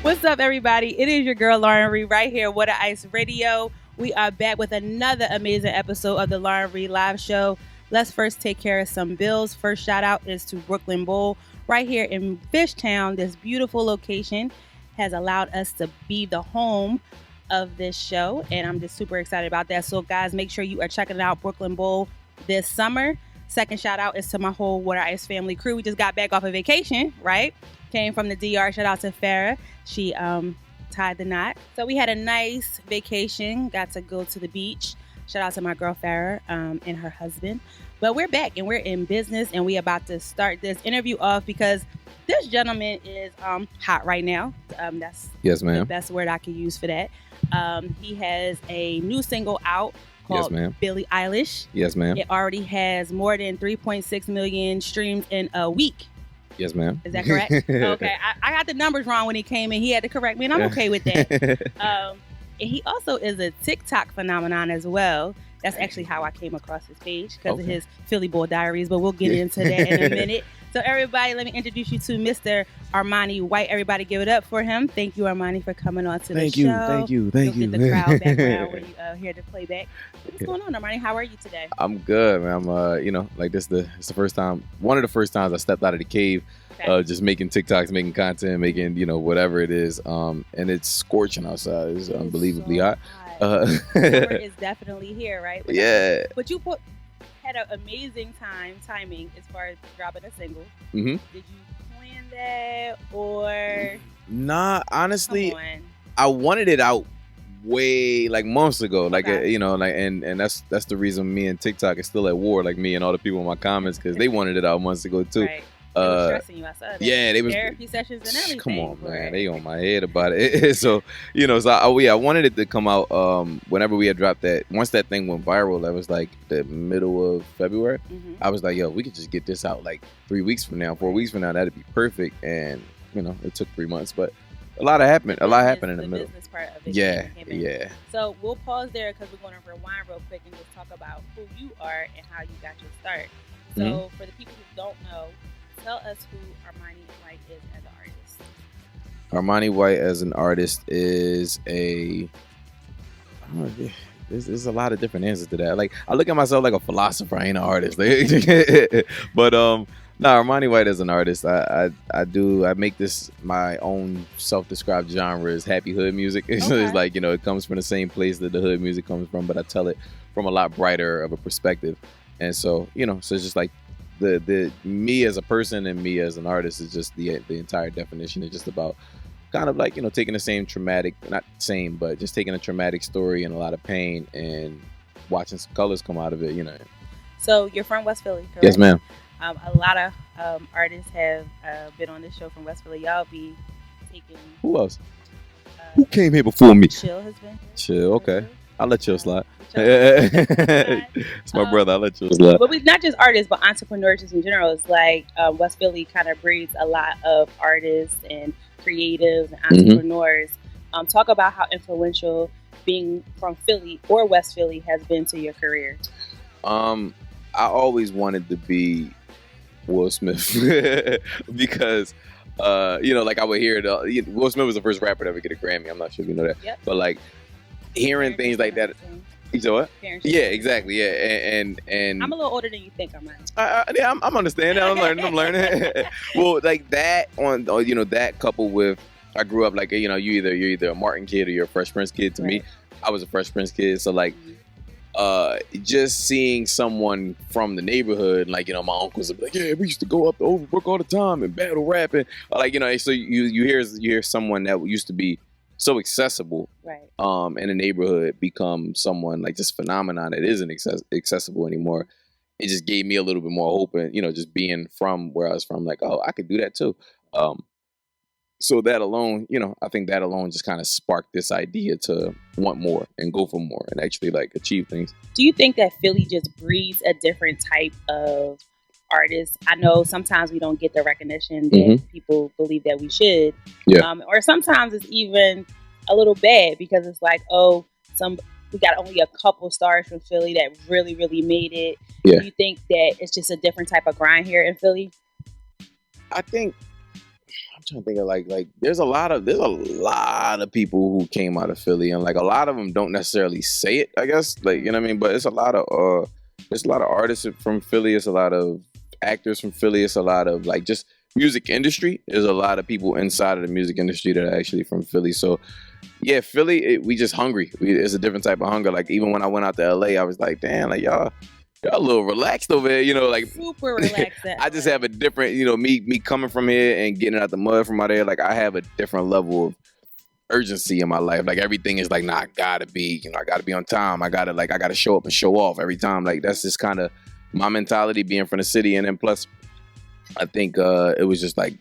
What's up, everybody? It is your girl, Lauren Reed, right here, Water Ice Radio. We are back with another amazing episode of the Lauren Reed Live Show. Let's first take care of some bills. First shout out is to Brooklyn Bowl, right here in Fishtown. This beautiful location has allowed us to be the home of this show, and I'm just super excited about that. So, guys, make sure you are checking out Brooklyn Bowl this summer. Second shout out is to my whole Water Ice family crew. We just got back off of vacation, right? Came from the DR. Shout out to Farrah. She tied the knot. So we had a nice vacation. Got to go to the beach. Shout out to my girl Farrah and her husband. But we're back and we're in business, and we about to start this interview off because this gentleman is hot right now. That's the best word I could use for that. He has a new single out called Billie Eilish. Yes, ma'am. It already has more than 3.6 million streams in a week. Yes, ma'am. Is that correct? Okay. I got the numbers wrong when he came in. He had to correct me, and I'm okay with that. And he also is a TikTok phenomenon as well. That's actually how I came across his page, because of his Philly Boy Diaries, but we'll get into that in a minute. So everybody, let me introduce you to Mr. Armani White. Everybody give it up for him. Thank you, Armani, for coming on to the show. Thank you. Get the crowd background when you hear the playback. What's going on, Armani? How are you today? I'm good, man. I'm, it's the first time, one of the first times I stepped out of the cave, just making TikToks, making content, making, whatever it is. And it's scorching outside. It's unbelievably hot. Summer is definitely here, right? But you had an amazing timing as far as dropping a single. Mm-hmm. Did you plan that, or? Nah, honestly, I wanted it out way months ago, and that's the reason me and TikTok is still at war, me and all the people in my comments, because they wanted it out months ago too. Right. They were stressing you outside. Yeah, they was therapy sessions and everything. Come on, man, they on my head about it. So I wanted it to come out whenever we had dropped that. Once that thing went viral, that was the middle of February. Mm-hmm. I was like, yo, we could just get this out 3 weeks from now, 4 weeks from now. That'd be perfect. And it took 3 months, but a lot happened in the middle. Business part of it. Yeah. So we'll pause there because we're going to rewind real quick and just talk about who you are and how you got your start. So for the people who don't know, tell us who Armani White is as an artist. Armani White as an artist is there's a lot of different answers to that. I look at myself like a philosopher. I ain't an artist. But Armani White as an artist, I make this my own self-described genre is happy hood music. It's it comes from the same place that the hood music comes from, but I tell it from a lot brighter of a perspective. And so, so it's just the me as a person and me as an artist is just the entire definition. It's just about kind of taking the same traumatic, not same, but just taking a traumatic story and a lot of pain and watching some colors come out of it, So you're from West Philly, correct? Yes, ma'am. A lot of artists have been on this show from West Philly. Y'all be taking... Who else? Who came here before me? Chill has been here. Chill, okay. I'll let Chill slide. It's my brother. I'll let Chill slide. But we not just artists, but entrepreneurs just in general. It's West Philly kind of breeds a lot of artists and creatives and entrepreneurs. Talk about how influential being from Philly or West Philly has been to your career. I always wanted to be Will Smith because I would hear Will Smith was the first rapper to ever get a Grammy. I'm not sure if you know that. Yep. But hearing things like that. You know what? Yeah, exactly. Yeah, and I'm a little older than you think I'm. I'm understanding. I'm learning. Well, that that coupled with I grew up you're either a Martin kid or you're a Fresh Prince kid. To me, I was a Fresh Prince kid. So just seeing someone from the neighborhood, my uncles would be like, yeah, we used to go up to Overbrook all the time and battle rap, and so you hear someone that used to be so accessible, right? In a neighborhood become someone this phenomenon that isn't accessible anymore. It just gave me a little bit more hope, and just being from where I was from, I could do that too. So that alone, I think that alone just kind of sparked this idea to want more and go for more and actually achieve things. Do you think that Philly just breeds a different type of artists? I know sometimes we don't get the recognition that people believe that we should. Yeah. Or sometimes it's even a little bad because it's we got only a couple stars from Philly that really, really made it. Yeah. Do you think that it's just a different type of grind here in Philly? I think trying to think of like there's a lot of people who came out of Philly, and like a lot of them don't necessarily say it, I guess, like, you know what I mean, but it's a lot of artists from Philly, it's a lot of actors from Philly, it's a lot of like just music industry. There's a lot of people inside of the music industry that are actually from Philly. So yeah, Philly, we just hungry. It's a different type of hunger. Like even when I went out to LA, I was like, damn, like y'all a little relaxed over here, you know, like super relaxed. I just have a different, you know, me coming from here and getting out the mud from out there, like I have a different level of urgency in my life. Like everything is like, nah, I gotta be on time. I gotta show up and show off every time. Like that's just kind of my mentality being from the city. And then plus, I think it was just like,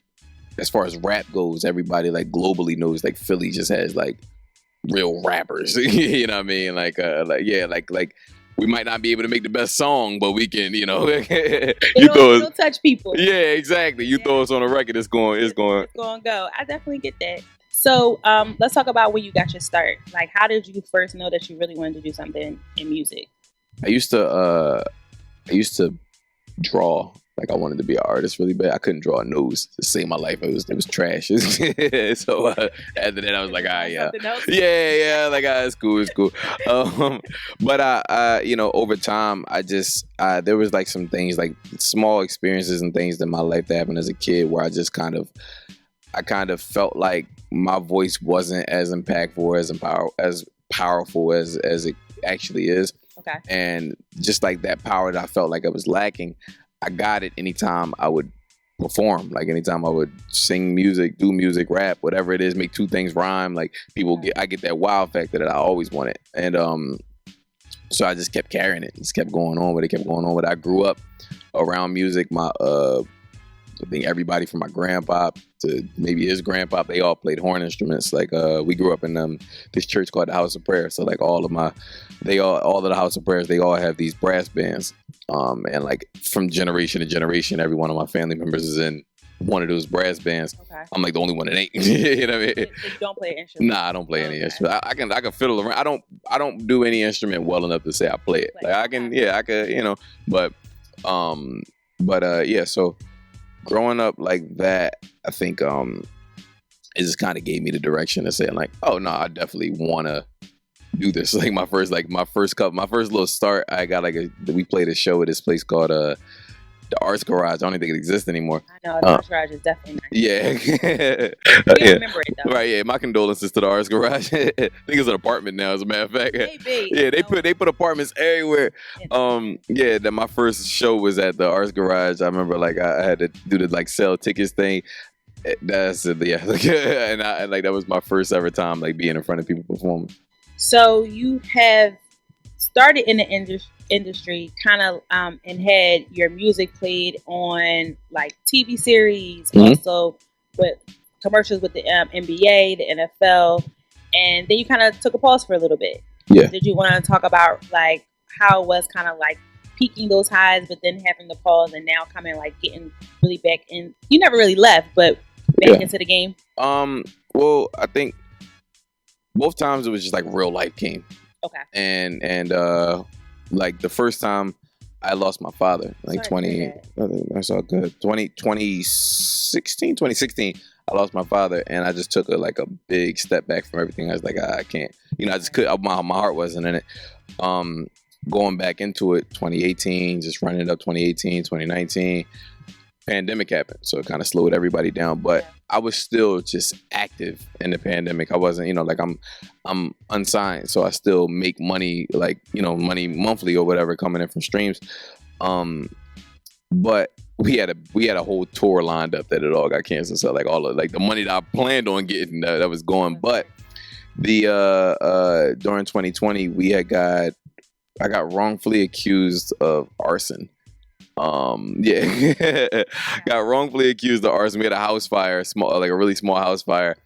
as far as rap goes, everybody like globally knows like Philly just has like real rappers. You know what I mean? Like we might not be able to make the best song, but we can, you know, it'll touch people. Yeah, exactly. You throw us on a record, it's going to go. I definitely get that. So let's talk about when you got your start. Like, how did you first know that you really wanted to do something in music? I used to draw. Like I wanted to be an artist really bad. I couldn't draw a nose to save my life. It was trash. So after that, I was like, yeah, like it's cool. But I, you know, over time, I just there was like some things, like small experiences and things in my life that happened as a kid where I just kind of felt like my voice wasn't as impactful, as powerful as it actually is. Okay. And just like that power that I felt like I was lacking, I got it anytime I would perform. Like anytime I would sing music, do music, rap, whatever it is, make two things rhyme. Like I get that wow factor that I always wanted. And so I just kept carrying it. Just kept going on with it. I grew up around music. I think everybody from my grandpa to maybe his grandpa, they all played horn instruments. Like we grew up in this church called the House of Prayer. So like all of the House of Prayers, they all have these brass bands. And like from generation to generation, every one of my family members is in one of those brass bands. Okay. I'm like the only one that ain't. You know what I mean? You don't play an instrument? Nah, I don't play any instrument. I can fiddle around. I don't do any instrument well enough to say I play it. Like I can, you know. But yeah. So growing up like that, I think it just kind of gave me the direction to say like, oh no, I definitely want to do this. Like my first little start, I got we played a show at this place called the Arts Garage. I don't even think it exists anymore. I know the Arts Garage is definitely nice. Yeah. We remember it though. Right, yeah. My condolences to the Arts Garage. I think it's an apartment now, as a matter of fact. Maybe. Yeah, they put apartments everywhere. Yeah, that my first show was at the Arts Garage. I remember like I had to do the like sell tickets thing. That's yeah. And I like that was my first ever time like being in front of people performing. So you have started in the industry kind of and had your music played on like TV series, also with commercials with the NBA, the NFL, and then you kind of took a pause for a little bit. Yeah. Did you want to talk about like how it was kind of like peaking those highs, but then having the pause and now coming like getting really back in? You never really left, but back into the game. Well, I think both times it was just like real life came. Okay. And like the first time I lost my father, like 2016, I lost my father, and I just took a big step back from everything. I was like, I can't, you know, I just couldn't, my heart wasn't in it. Going back into it, 2018, just running it up 2018, 2019, pandemic happened. So it kind of slowed everybody down, but I was still just active in the pandemic. I wasn't, you know, like I'm unsigned, so I still make money, like, you know, money monthly or whatever coming in from streams. But we had a whole tour lined up that it all got canceled. So like all of like the money that I planned on getting that was going. But the during 2020 I got wrongfully accused of arson. Got wrongfully accused of arson. We had a house fire, a really small house fire,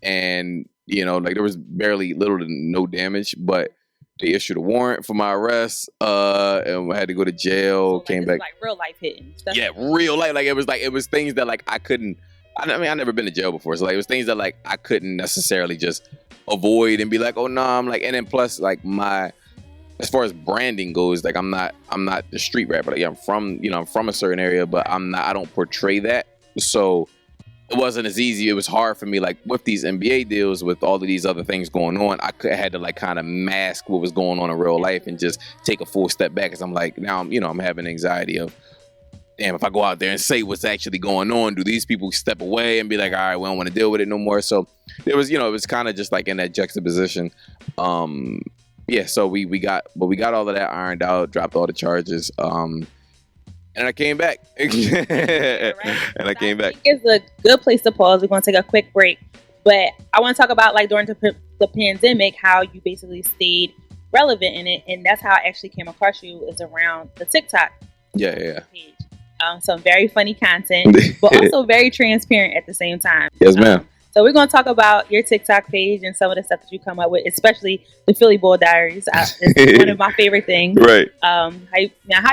and you know, like there was barely little to no damage, but they issued a warrant for my arrest, and I had to go to jail. So, came back, like real life hitting. Yeah, real life. Like it was things that like I couldn't. I mean, I never been to jail before, so like it was things that like I couldn't necessarily just avoid and be like, oh no, I'm like, and then plus like as far as branding goes, like I'm not the street rapper. Like I'm from a certain area, but I don't portray that. So it wasn't as easy. It was hard for me, like with these NBA deals, with all of these other things going on. I had to like kind of mask what was going on in real life and just take a full step back. Because I'm like, now I'm having anxiety of, damn, if I go out there and say what's actually going on, do these people step away and be like, all right, we don't want to deal with it no more? So it was, it was kind of just like in that juxtaposition. Yeah, so we got all of that ironed out, dropped all the charges, and I came back. And I came back. I think it's a good place to pause. We're going to take a quick break, but I want to talk about like during the pandemic, how you basically stayed relevant in it, and that's how I actually came across you, is around the TikTok page. Some very funny content, but also very transparent at the same time. Yes, ma'am. So we're going to talk about your TikTok page and some of the stuff that you come up with, especially the Philly Boy Diaries. It's one of my favorite things. Right. How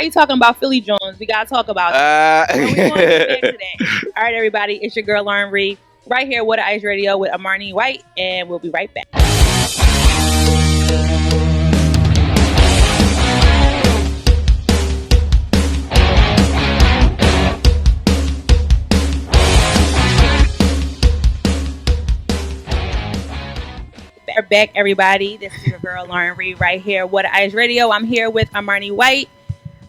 you talking about Philly Jones? We got to talk about it. So we want to get back to that. All right, everybody. It's your girl, Lauren Reed, right here with Ice Radio with Armani White, and we'll be right back. We're back, everybody. This is your girl Lauren Reed right here. What Ice Radio. I'm here with Armani White.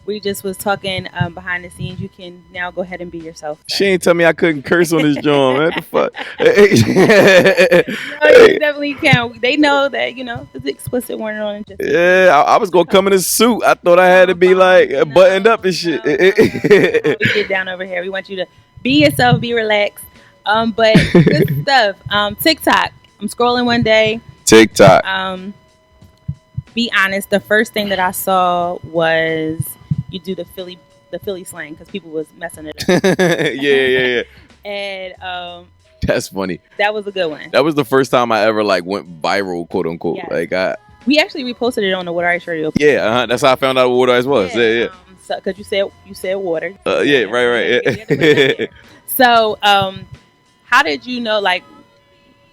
We just was talking behind the scenes. You can now go ahead and be yourself. She ain't tell me I couldn't curse on this joint, man. What the fuck? No, you definitely can. They know that, it's explicit warning on it. Yeah, I was gonna come in a suit. I thought I had to be like buttoned up and shit. We get down over here. We want you to be yourself, be relaxed. But good stuff. TikTok. I'm scrolling one day. TikTok. Be honest. The first thing that I saw was you do the Philly slang because people was messing it up. yeah. And that's funny. That was a good one. That was the first time I ever like went viral, quote unquote. Yes. Like we actually reposted it on the Water Ice Radio. Yeah, that's how I found out what Water Ice was. Yeah. Because you said water. Yeah, right. Yeah. So, how did you know? Like,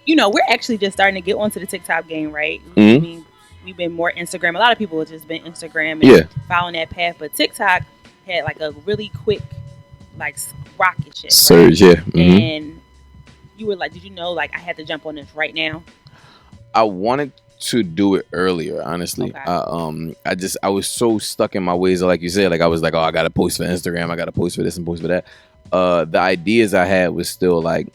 we're actually just starting to get onto the TikTok game, right? Mm-hmm. I mean, we've been more Instagram. A lot of people have just been Instagram and following that path. But TikTok had like a really quick, like rocket ship. Surge, right? yeah. Mm-hmm. And you were like, did you know, like, I had to jump on this right now? I wanted to do it earlier, honestly. Okay. I was so stuck in my ways, like you said, like I was like, oh, I gotta post for Instagram, I gotta post for this and post for that. The ideas I had was still like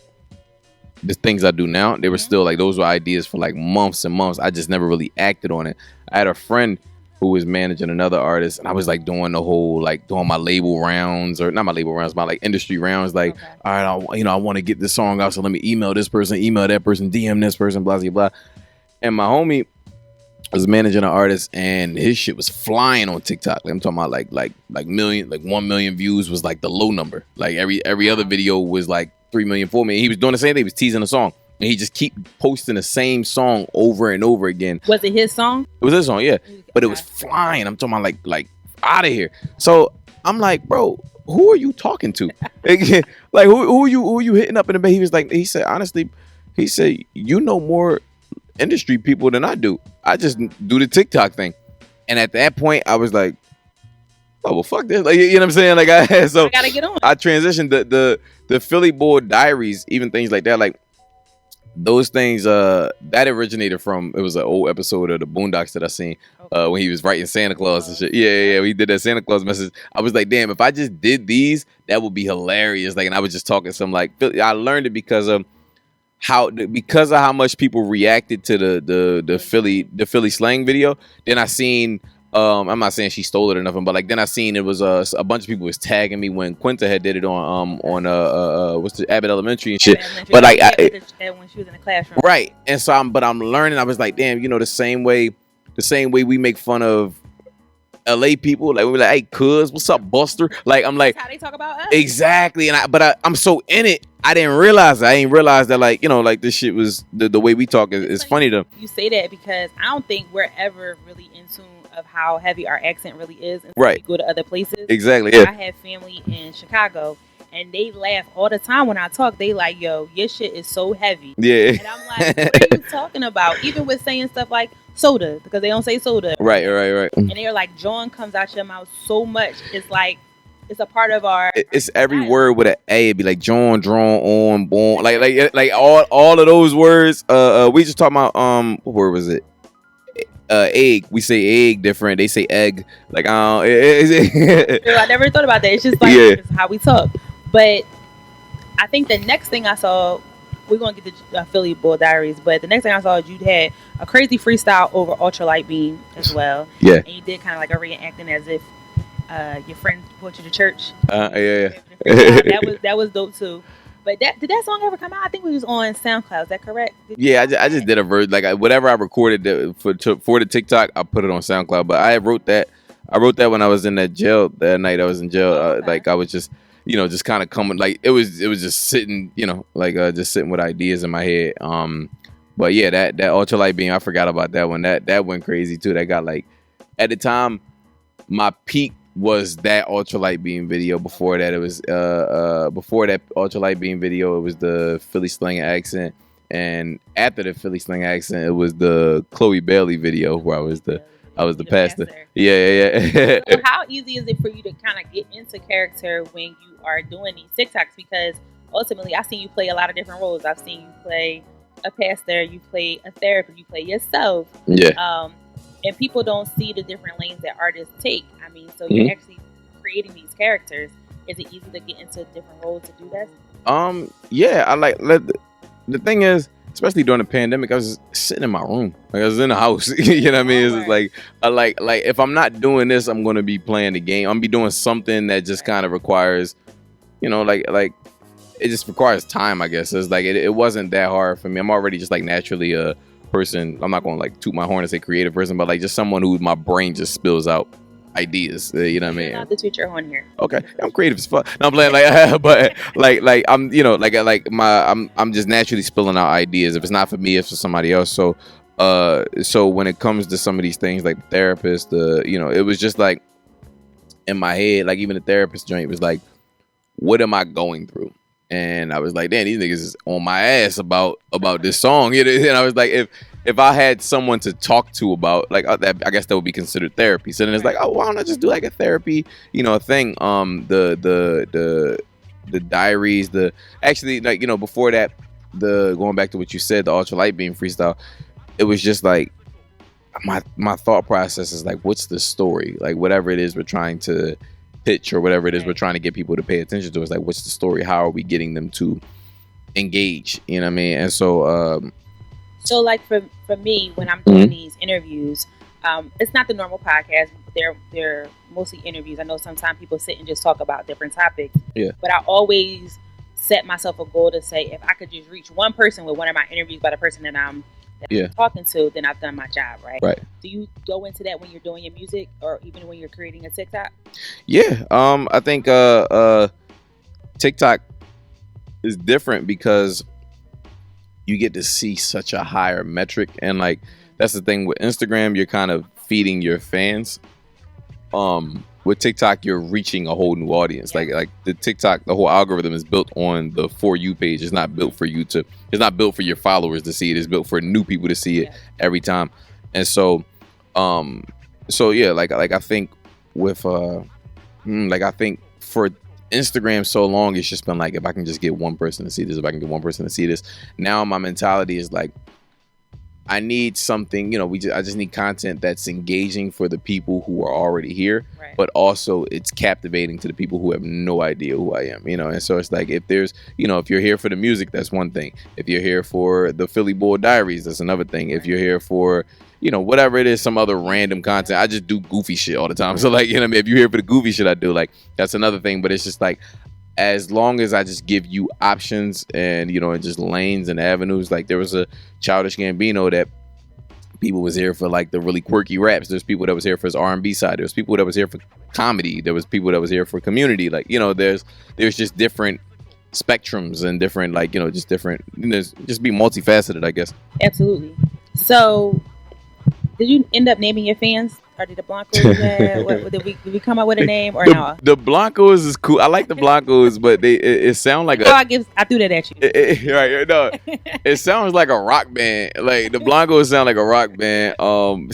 the things I do now. They were still like, those were ideas for like months and months. I just never really acted on it. I had a friend who was managing another artist, and I was like doing the whole, like doing my label rounds, or not my label rounds, my like industry rounds. Like, okay, all right, I want to get this song out, so let me email this person, email that person, DM this person, blah, blah, blah. And my homie was managing an artist, and his shit was flying on TikTok. Like, I'm talking about like 1 million views was like the low number. Like every other video was like 3 million, 4 million. He was doing the same thing. He was teasing a song, and he just keep posting the same song over and over again. Was it his song? It was his song, yeah. But it was flying. I'm talking about like out of here. So I'm like, bro, who are you talking to? Like who are you hitting up in the bed? He said, honestly, you know more industry people than I do. I just do the TikTok thing. And at that point, I was like, oh, well, fuck this. Like, you know what I'm saying? Like, I gotta get on. I transitioned the Philly Boy Diaries, even things like that. Like, those things that originated from, it was an old episode of the Boondocks that I seen when he was writing Santa Claus and shit. Yeah, we did that Santa Claus message. I was like, damn, if I just did these, that would be hilarious. Like, and I was just talking some like, I learned it because of how much people reacted to the Philly slang video. Then I seen, I'm not saying she stole it or nothing, but like then I seen it was a bunch of people was tagging me when Quinta had did it on what's the Abbott Elementary and shit. But like when she was in the classroom, right? And so I'm learning. I was like, damn, the same way we make fun of LA people, like we were like, hey, cuz, what's up, Buster? Like I'm like, that's how they talk about us. Exactly. And I'm so in it, I didn't realize I ain't realized that like like this shit was the way we talk is funny to you say that because I don't think we're ever really in tune of how heavy our accent really is until right. we go to other places. Exactly. Yeah. I have family in Chicago and they laugh all the time when I talk. They like, yo, your shit is so heavy. Yeah. And I'm like, what are you talking about? Even with saying stuff like soda, because they don't say soda. Right. And they're like, John comes out your mouth so much. It's like it's a part of our. It's every word with an A. It'd be like John, drawn, on, born, like all of those words. We just talking about what word was it? Egg. We say egg different. They say egg. Like I never thought about that. It's just like it's how we talk. But I think the next thing I saw, we're gonna get the Philly Bull Diaries. But the next thing I saw, you had a crazy freestyle over Ultralight Beam as well. Yeah. And you did kind of like a reenacting as if your friend brought you to church. Yeah. That was dope too. But did that song ever come out? I think we was on SoundCloud. Is that correct? Yeah, I just did a verse. Like whatever I recorded for the TikTok, I put it on SoundCloud. But I wrote that when I was in that jail that night. I was in jail. Okay. Like I was just, just kind of coming. Like it was just sitting, just sitting with ideas in my head. But yeah, that Ultralight Beam, I forgot about that one. That went crazy too. That got like, at the time, my peak was that Ultralight Beam video. Before that, it was before that Ultralight Beam video, it was the Philly slang accent, and after the Philly slang accent, it was the Chloe Bailey video where I was the pastor. Yeah. So how easy is it for you to kind of get into character when you are doing these TikToks? Because ultimately, I've seen you play a lot of different roles. I've seen you play a pastor, you play a therapist, you play yourself. Yeah. And people don't see the different lanes that artists take. I mean, so you're actually creating these characters. Is it easy to get into different roles to do that? Yeah, I like. The thing is, especially during the pandemic, I was just sitting in my room. Like I was in the house. You know what I mean? It's just like I like if I'm not doing this, I'm gonna be playing the game. I'm gonna be doing something that just kind of requires, like it just requires time. I guess it's like it wasn't that hard for me. I'm already just like naturally a person. I'm not gonna like toot my horn and say creative person, but like just someone who my brain just spills out ideas. You know what I mean? Not to toot your horn here. Okay, I'm creative as fuck. No, I'm playing but like I'm I'm just naturally spilling out ideas. If it's not for me, it's for somebody else. So when it comes to some of these things like therapist, it was just like in my head, like even the therapist joint was like, what am I going through? And I was like, damn, these niggas is on my ass about this song. And I was like, if I had someone to talk to about like that, I guess that would be considered therapy. So then it's like, oh, why don't I just do like a therapy, thing? The diaries, before that, going back to what you said, the Ultralight Beam freestyle, it was just like my thought process is like, what's the story? Like whatever it is we're trying to pitch or whatever it is we're trying to get people to pay attention to, is like, what's the story? How are we getting them to engage? You know what I mean? And so like for me, when I'm doing these interviews, it's not the normal podcast. They're mostly interviews. I know sometimes people sit and just talk about different topics. Yeah. But I always set myself a goal to say, if I could just reach one person with one of my interviews by the person that I'm talking to, then I've done my job, right? Right. Do you go into that when you're doing your music, or even when you're creating a TikTok? Yeah. I think TikTok is different because you get to see such a higher metric, and like that's the thing with Instagram, you're kind of feeding your fans. With TikTok, you're reaching a whole new audience. Yeah. Like the TikTok, the whole algorithm is built on the For You page. It's not built for it's not built for your followers to see it. It's built for new people to see it every time. And so, yeah, like I think with I think for Instagram so long, it's just been like, if I can just get one person to see this, if I can get one person to see this. Now my mentality is like, I need something, I just need content that's engaging for the people who are already here, right, but also it's captivating to the people who have no idea who I am, and so it's like, if there's, if you're here for the music, that's one thing. If you're here for the Philly Bull Diaries, that's another thing. If you're here for, whatever it is, some other random content, I just do goofy shit all the time. So like, if you're here for the goofy shit I do, like, that's another thing. But it's just like, as long as I just give you options and, and just lanes and avenues. Like there was a Childish Gambino that people was here for like the really quirky raps. There's people that was here for his R&B side. There's people that was here for comedy. There was people that was here for community. Like, there's just different spectrums and different, like, just different, just be multifaceted, I guess. Absolutely. So did you end up naming your fans? Are they the Blancos? What did we come up with a name or no? The Blancos is cool. I like the Blancos, but it sounds like I threw that at you. Right, no, it sounds like a rock band. Like the Blancos sound like a rock band.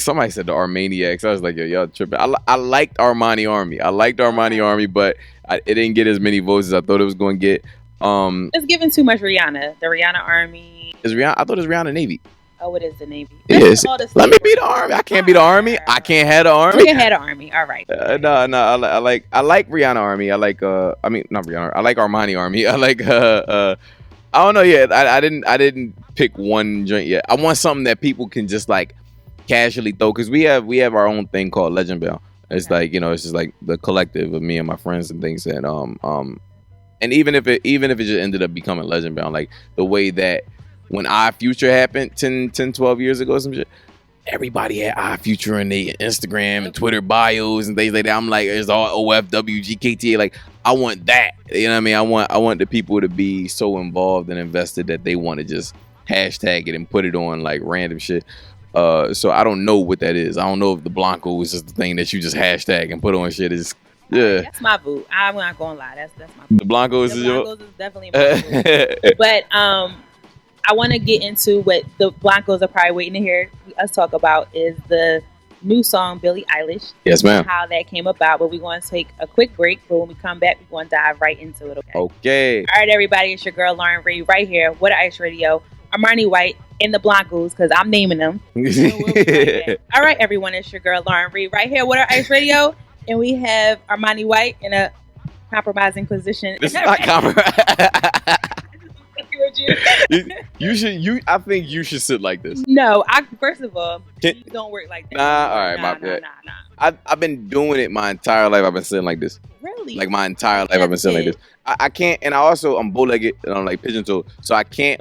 Somebody said the Armaniacs. I was like, yo, y'all tripping. I liked Armani Army, but it didn't get as many votes as I thought it was going to get. It's giving too much Rihanna. The Rihanna Army. Is Rihanna? I thought it was Rihanna Navy. Oh, it is the Navy. Yes. Let me be the Army. I can't be the Army. I can't have the Army. You can have the Army. All right. No. I like Rihanna Army. I like not Rihanna. I like Armani Army. I like I don't know yet. I didn't pick one joint yet. I want something that people can just like casually throw, because we have our own thing called Legend Bell. It's like, it's just like the collective of me and my friends and things, and even if it just ended up becoming Legend Bell, like the way that when Our Future happened 10, 12 years ago, some shit, everybody had Our Future in their Instagram and Twitter bios and things like that. I'm like, it's all OFWGKTA. Like, I want that. You know what I mean? I want the people to be so involved and invested that they want to just hashtag it and put it on like random shit. So I don't know what that is. I don't know if the Blanco is just the thing that you just hashtag and put on shit. Is that's my boo. I'm not gonna lie. That's my boo. The Blancos is definitely my boo. But I want to get into what the Blancos are probably waiting to hear us talk about is the new song Billie Eilish. Yes, ma'am. How that came about. But we're going to take a quick break. But when we come back, we're going to dive right into it. Okay. All right, everybody. It's your girl Lauren Reed right here. What a Ice Radio. Armani White and the Blancos, because I'm naming them. All right, everyone. It's your girl Lauren Reed right here. What a Ice Radio. And we have Armani White in a compromising position. It's not compromising. I think you should sit like this. No, first of all, you don't work like that. All right, my bad. I've been doing it my entire life. I've been sitting like this. Really? Like my entire life, I've been sitting like this. I can't, and I'm bow-legged and I'm like pigeon-toed, so I can't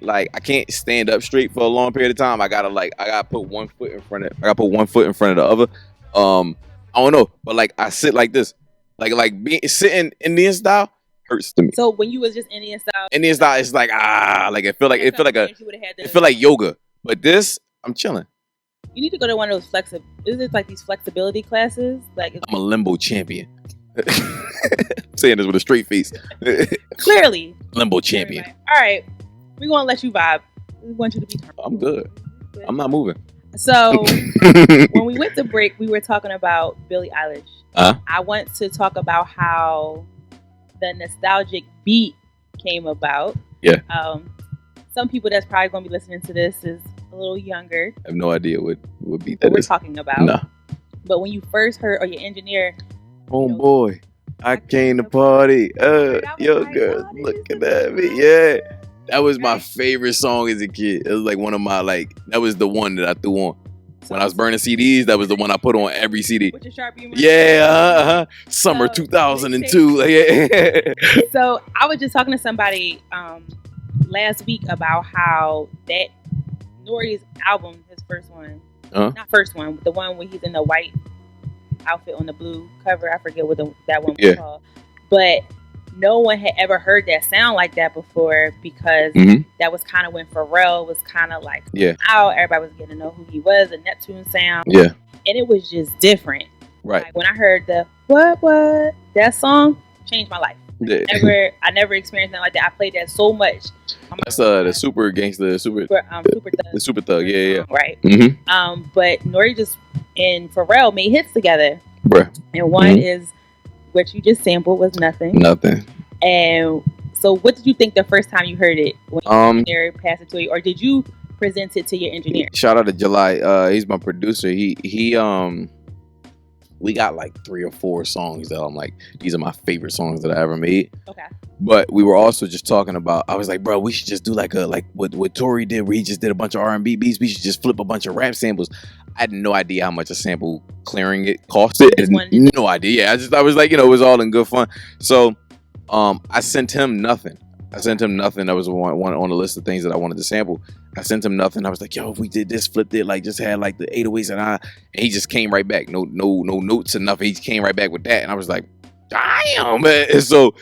stand up straight for a long period of time. I gotta put one foot in front of the other. I don't know, but like I sit like this, like being sitting Indian style hurts to me. So when you was just Indian style, it's like like it feel like yoga. But this, I'm chilling. You need to go to one of those is it like these flexibility classes? Like I'm a limbo champion. I'm saying this with a straight face. Clearly, limbo champion. All right, we're gonna let you vibe. We want you to be comfortable. I'm good. I'm not moving. So when we went to break, we were talking about Billie Eilish. I want to talk about how the nostalgic beat came about. Yeah. Some people that's probably going to be listening to this is a little younger. I have no idea what beat that we're is. talking about. No. But when you first heard, or your engineer, boy, I came to party. Yo, girl, looking at me. Yeah. That was my favorite song as a kid. It was like one of my, that was the one that I threw on. When I was burning CDs, that was the one I put on every CD. With your Sharpie? Yeah, Summer 2002. So I was just talking to somebody last week about how that Nori's album, his first one, not first one, the one where he's in the white outfit on the blue cover. I forget what that one was called. But no one had ever heard that sound like that before, because that was kind of when Pharrell was kind of like out. Everybody was getting to know who he was, the Neptune sound. Yeah. And it was just different. Right. Like when I heard the what that song changed my life. Yeah. I never experienced anything like that. I played that so much. That's the super gangster, super thug. The super thug, yeah. Right. Mm-hmm. But Nori and Pharrell made hits together. Bruh. And one is what you just sampled was Nothing. And so what did you think the first time you heard it? When your engineer passed it to you, or did you present it to your engineer? Shout out to July. He's my producer. He we got like 3 or 4 songs that I'm like, these are my favorite songs that I ever made. Okay. But we were also just talking about, I was like, bro, we should just do like what Tory did, where he just did a bunch of R&B beats. We should just flip a bunch of rap samples. I had no idea how much a sample clearing it costed. No idea. Yeah, I was like, it was all in good fun. So I sent him Nothing. That was one on the list of things that I wanted to sample. I sent him Nothing. I was like, yo, if we did this, flipped it, like just had like the 808s and he just came right back. No notes or nothing. He just came right back with that. And I was like, damn, man. And so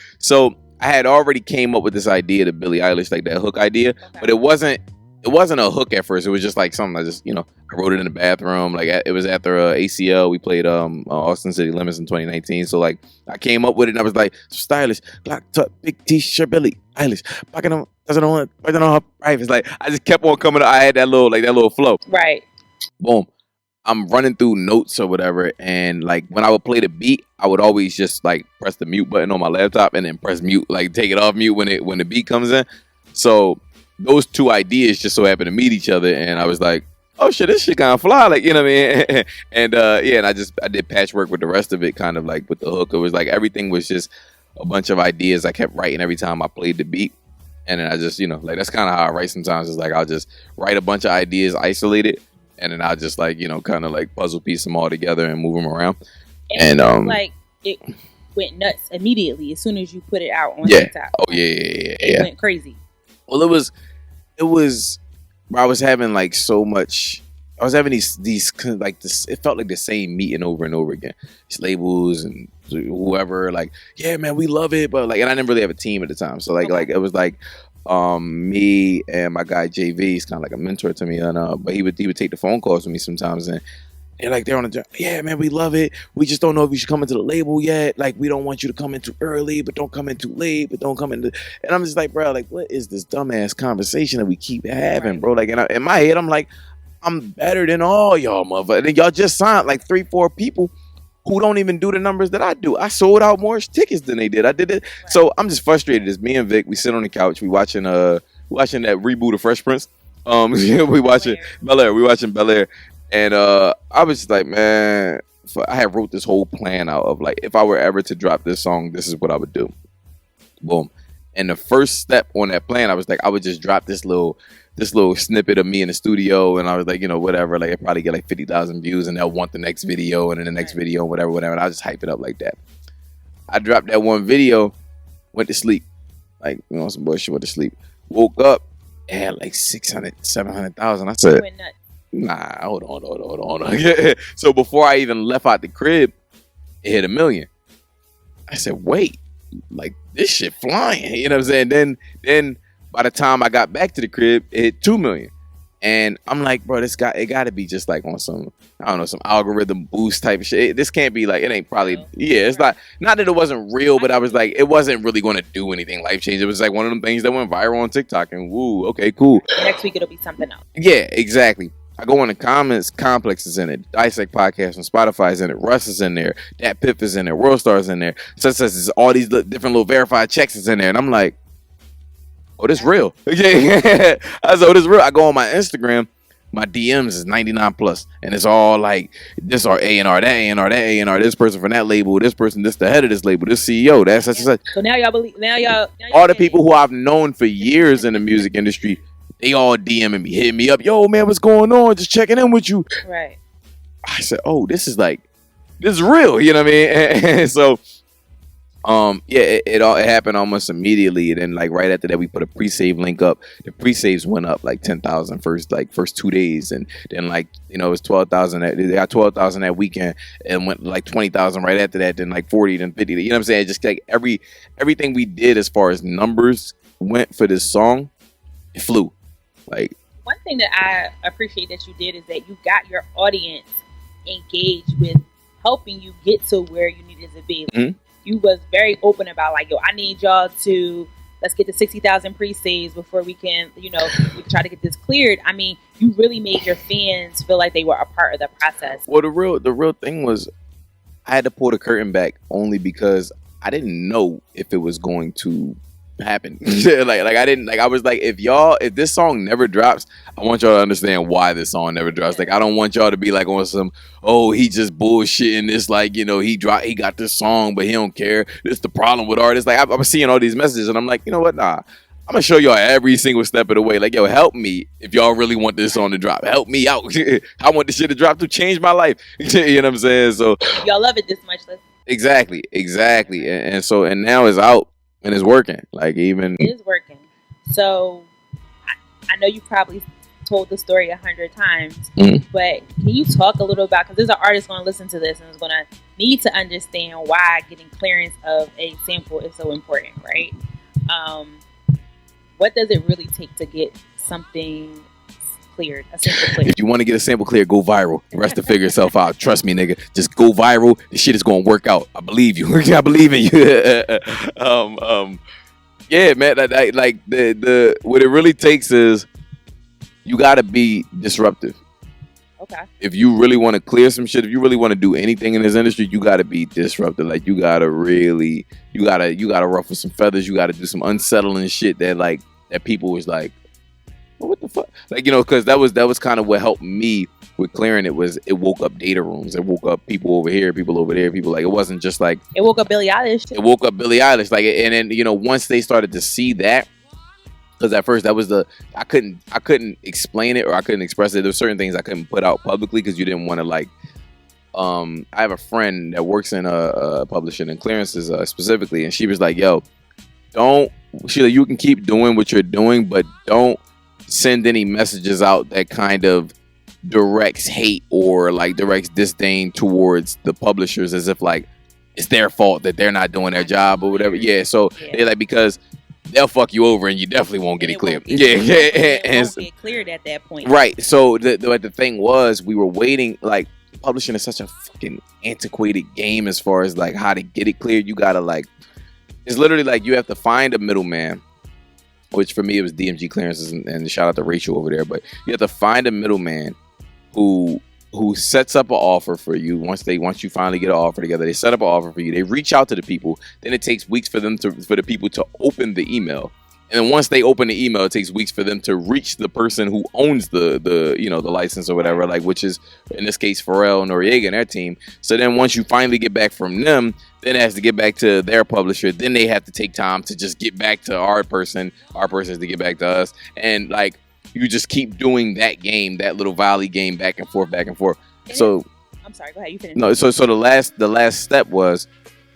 I had already came up with this idea to Billie Eilish, like that hook idea, but it wasn't it wasn't a hook at first. It was just like something I just, I wrote it in the bathroom. Like it was after ACL. We played Austin City Limits in 2019. So like I came up with it and I was like, stylish, black tuck, big t-shirt, Billie Eilish, blocking on, doesn't on her private. Like I just kept on coming up. I had that little flow. Right. Boom. I'm running through notes or whatever, and like when I would play the beat, I would always just like press the mute button on my laptop and then press mute, like take it off mute when the beat comes in. So those two ideas just so happened to meet each other, and I was like, oh shit, this shit kind of fly, like, you know what I mean? And and I did patchwork with the rest of it, kind of like with the hook. It was like everything was just a bunch of ideas I kept writing every time I played the beat. And then I just, like that's kind of how I write sometimes. It's like I'll just write a bunch of ideas isolated, and then I'll just like, kind of like puzzle piece them all together and move them around. And like it went nuts immediately as soon as you put it out on yeah. TikTok. Oh yeah. It went crazy. Well, it was I was having like so much. I was having these like this. It felt like the same meeting over and over again. These labels and whoever, like, yeah, man, we love it, but like, and I didn't really have a team at the time, so like it was like me and my guy JV. He's kind of like a mentor to me, and but he would take the phone calls with me sometimes, and they're on the job. Yeah, man, we love it. We just don't know if you should come into the label yet. Like, we don't want you to come in too early, but don't come in too late, but don't come in. And I'm just like, bro, like, what is this dumbass conversation that we keep having, bro? Like, in my head, I'm like, I'm better than all y'all, motherfucker. And y'all just signed like 3-4 people who don't even do the numbers that I do. I sold out more tickets than they did. I did it. Right. So I'm just frustrated. It's me and Vic. We sit on the couch. We watching that reboot of Fresh Prince. We watching Bel Air. We watching Bel Air. And I was just like, man, I had wrote this whole plan out of like, if I were ever to drop this song, this is what I would do. Boom. And the first step on that plan, I was like, I would just drop this little snippet of me in the studio, and I was like, whatever, like I probably get like 50,000 views, and they'll want the next video, and then the next video, whatever, and I'll just hype it up like that. I dropped that one video, went to sleep, like, some bullshit, went to sleep, woke up, and had like 600, 700,000. I said, nah, hold on. So before I even left out the crib, it hit 1 million. I said, wait, like this shit flying, you know what I'm saying? Then by the time I got back to the crib, it hit 2 million. And I'm like, bro, it got to be just like on some, I don't know, some algorithm boost type of shit. This can't be like, it ain't probably, it's not that it wasn't real, but I was like, it wasn't really going to do anything life changing. It was like one of them things that went viral on TikTok, and woo, okay, cool. Next week it'll be something else. Yeah, exactly. I go in the comments, Complex is in it, Dissect Podcast on Spotify is in it, Russ is in there, Dat Piff is in there, World Star is in there, such as all these different little verified checks is in there, and I'm like, oh, this real. Yeah. I said, oh, this real. I go on my Instagram, my DMs is 99 plus, and it's all like this or A&R, that A&R, that A&R, this person from that label, this person, this the head of this label, this CEO, that's such and such. So now y'all all the people who I've known for years in the music industry, they all DMing me, hitting me up, yo, man, what's going on? Just checking in with you. Right. I said, oh, this is real, you know what I mean? And so it happened almost immediately, and then like right after that we put a pre-save link up. The pre-saves went up like 10,000 first 2 days, and then like it was 12,000. They got 12,000 that weekend, and went like 20,000 right after that. Then like 40, then 50. You know what I'm saying? Just like everything we did as far as numbers went for this song, it flew. Like, one thing that I appreciate that you did is that you got your audience engaged with helping you get to where you needed to be. Mm-hmm. You was very open about like, yo, I need y'all to, let's get to 60,000 pre-saves before we can, we try to get this cleared. I mean, you really made your fans feel like they were a part of the process. Well, the real thing was, I had to pull the curtain back only because I didn't know if it was going to happen. I was like, if this song never drops, I want y'all to understand why this song never drops. Like, I don't want y'all to be like on some, oh, he just bullshitting this, like, he got this song but he don't care, this the problem with artists. Like, I'm seeing all these messages and I'm like, you know what, nah, I'm gonna show y'all every single step of the way. Like, yo, help me if y'all really want this song to drop. Help me out. I want this shit to drop to change my life. You know what I'm saying? So if y'all love it this much, exactly. And now it's out. And it's working. Like, even it is working. So I know you probably told the story 100 times, but can you talk a little about, because there's an artist going to listen to this and is going to need to understand why getting clearance of a sample is so important, right? What does it really take to get something cleared. A sample cleared. If you want to get a sample cleared, go viral. The rest will figure itself out. Trust me, nigga. Just go viral. The shit is gonna work out. I believe you. I believe in you. Yeah, man. Like the what it really takes is you gotta be disruptive. Okay. If you really want to clear some shit, if you really want to do anything in this industry, you got to be disruptive. Like you gotta ruffle some feathers. You gotta do some unsettling shit that people was like, well, what the fuck? Like, because that was kind of what helped me with clearing it. Was it woke up data rooms. It woke up people over here, people over there, people like, it wasn't just like, it woke up Billie Eilish. It woke up Billie Eilish. Like, and then, once they started to see that, because at first that was I couldn't explain it or I couldn't express it. There's certain things I couldn't put out publicly because you didn't want to like. I have a friend that works in publishing and clearances specifically, and she was like, "Yo, you can keep doing what you're doing, but don't send any messages out that kind of directs hate or like directs disdain towards the publishers as if like it's their fault that they're not doing their job or whatever." Yeah, so they're like, because they'll fuck you over and you definitely won't get it cleared. It won't get cleared at that point. Right. So the thing was, we were waiting. Like, publishing is such a fucking antiquated game as far as like how to get it cleared. You gotta like, it's literally like you have to find a middleman, which for me it was DMG Clearances, and shout out to Rachel over there. But you have to find a middleman who sets up an offer for you. Once you finally get an offer together, they set up an offer for you. They reach out to the people. Then it takes weeks for the people to open the email. And then once they open the email, it takes weeks for them to reach the person who owns the license or whatever, like, which is in this case Pharrell, Noriega, and their team. So then once you finally get back from them, then it has to get back to their publisher. Then they have to take time to just get back to our person has to get back to us. And like, you just keep doing that game, that little volley game, back and forth. So I'm sorry, go ahead, you finish. No, so the last step was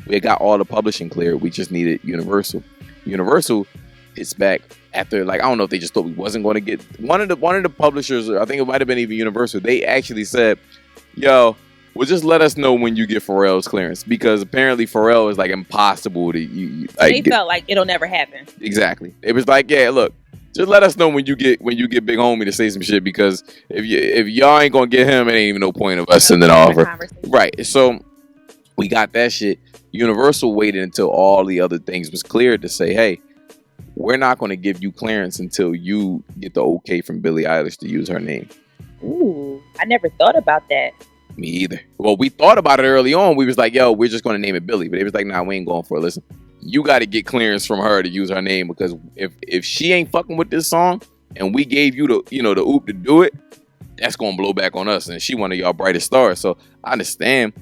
we got all the publishing cleared. We just needed Universal. Universal is back after, like, I don't know if they just thought we wasn't going to get one of the publishers, I think it might have been even Universal. They actually said, "Yo, well, just let us know when you get Pharrell's clearance," because apparently Pharrell is like impossible to they felt like it'll never happen. Exactly. It was like, yeah, look, just let us know when you get Big Homie to say some shit, because if y'all ain't gonna get him, it ain't even no point of us sending an offer. Right. So we got that shit. Universal waited until all the other things was cleared to say, "Hey, we're not going to give you clearance until you get the okay from Billie Eilish to use her name." Ooh, I never thought about that. Me either. Well, we thought about it early on. We was like, "Yo, we're just going to name it Billie," but it was like, "Nah, we ain't going for it. Listen, you got to get clearance from her to use her name, because if she ain't fucking with this song and we gave you the oop to do it, that's going to blow back on us, and she one of y'all brightest stars." So I understand.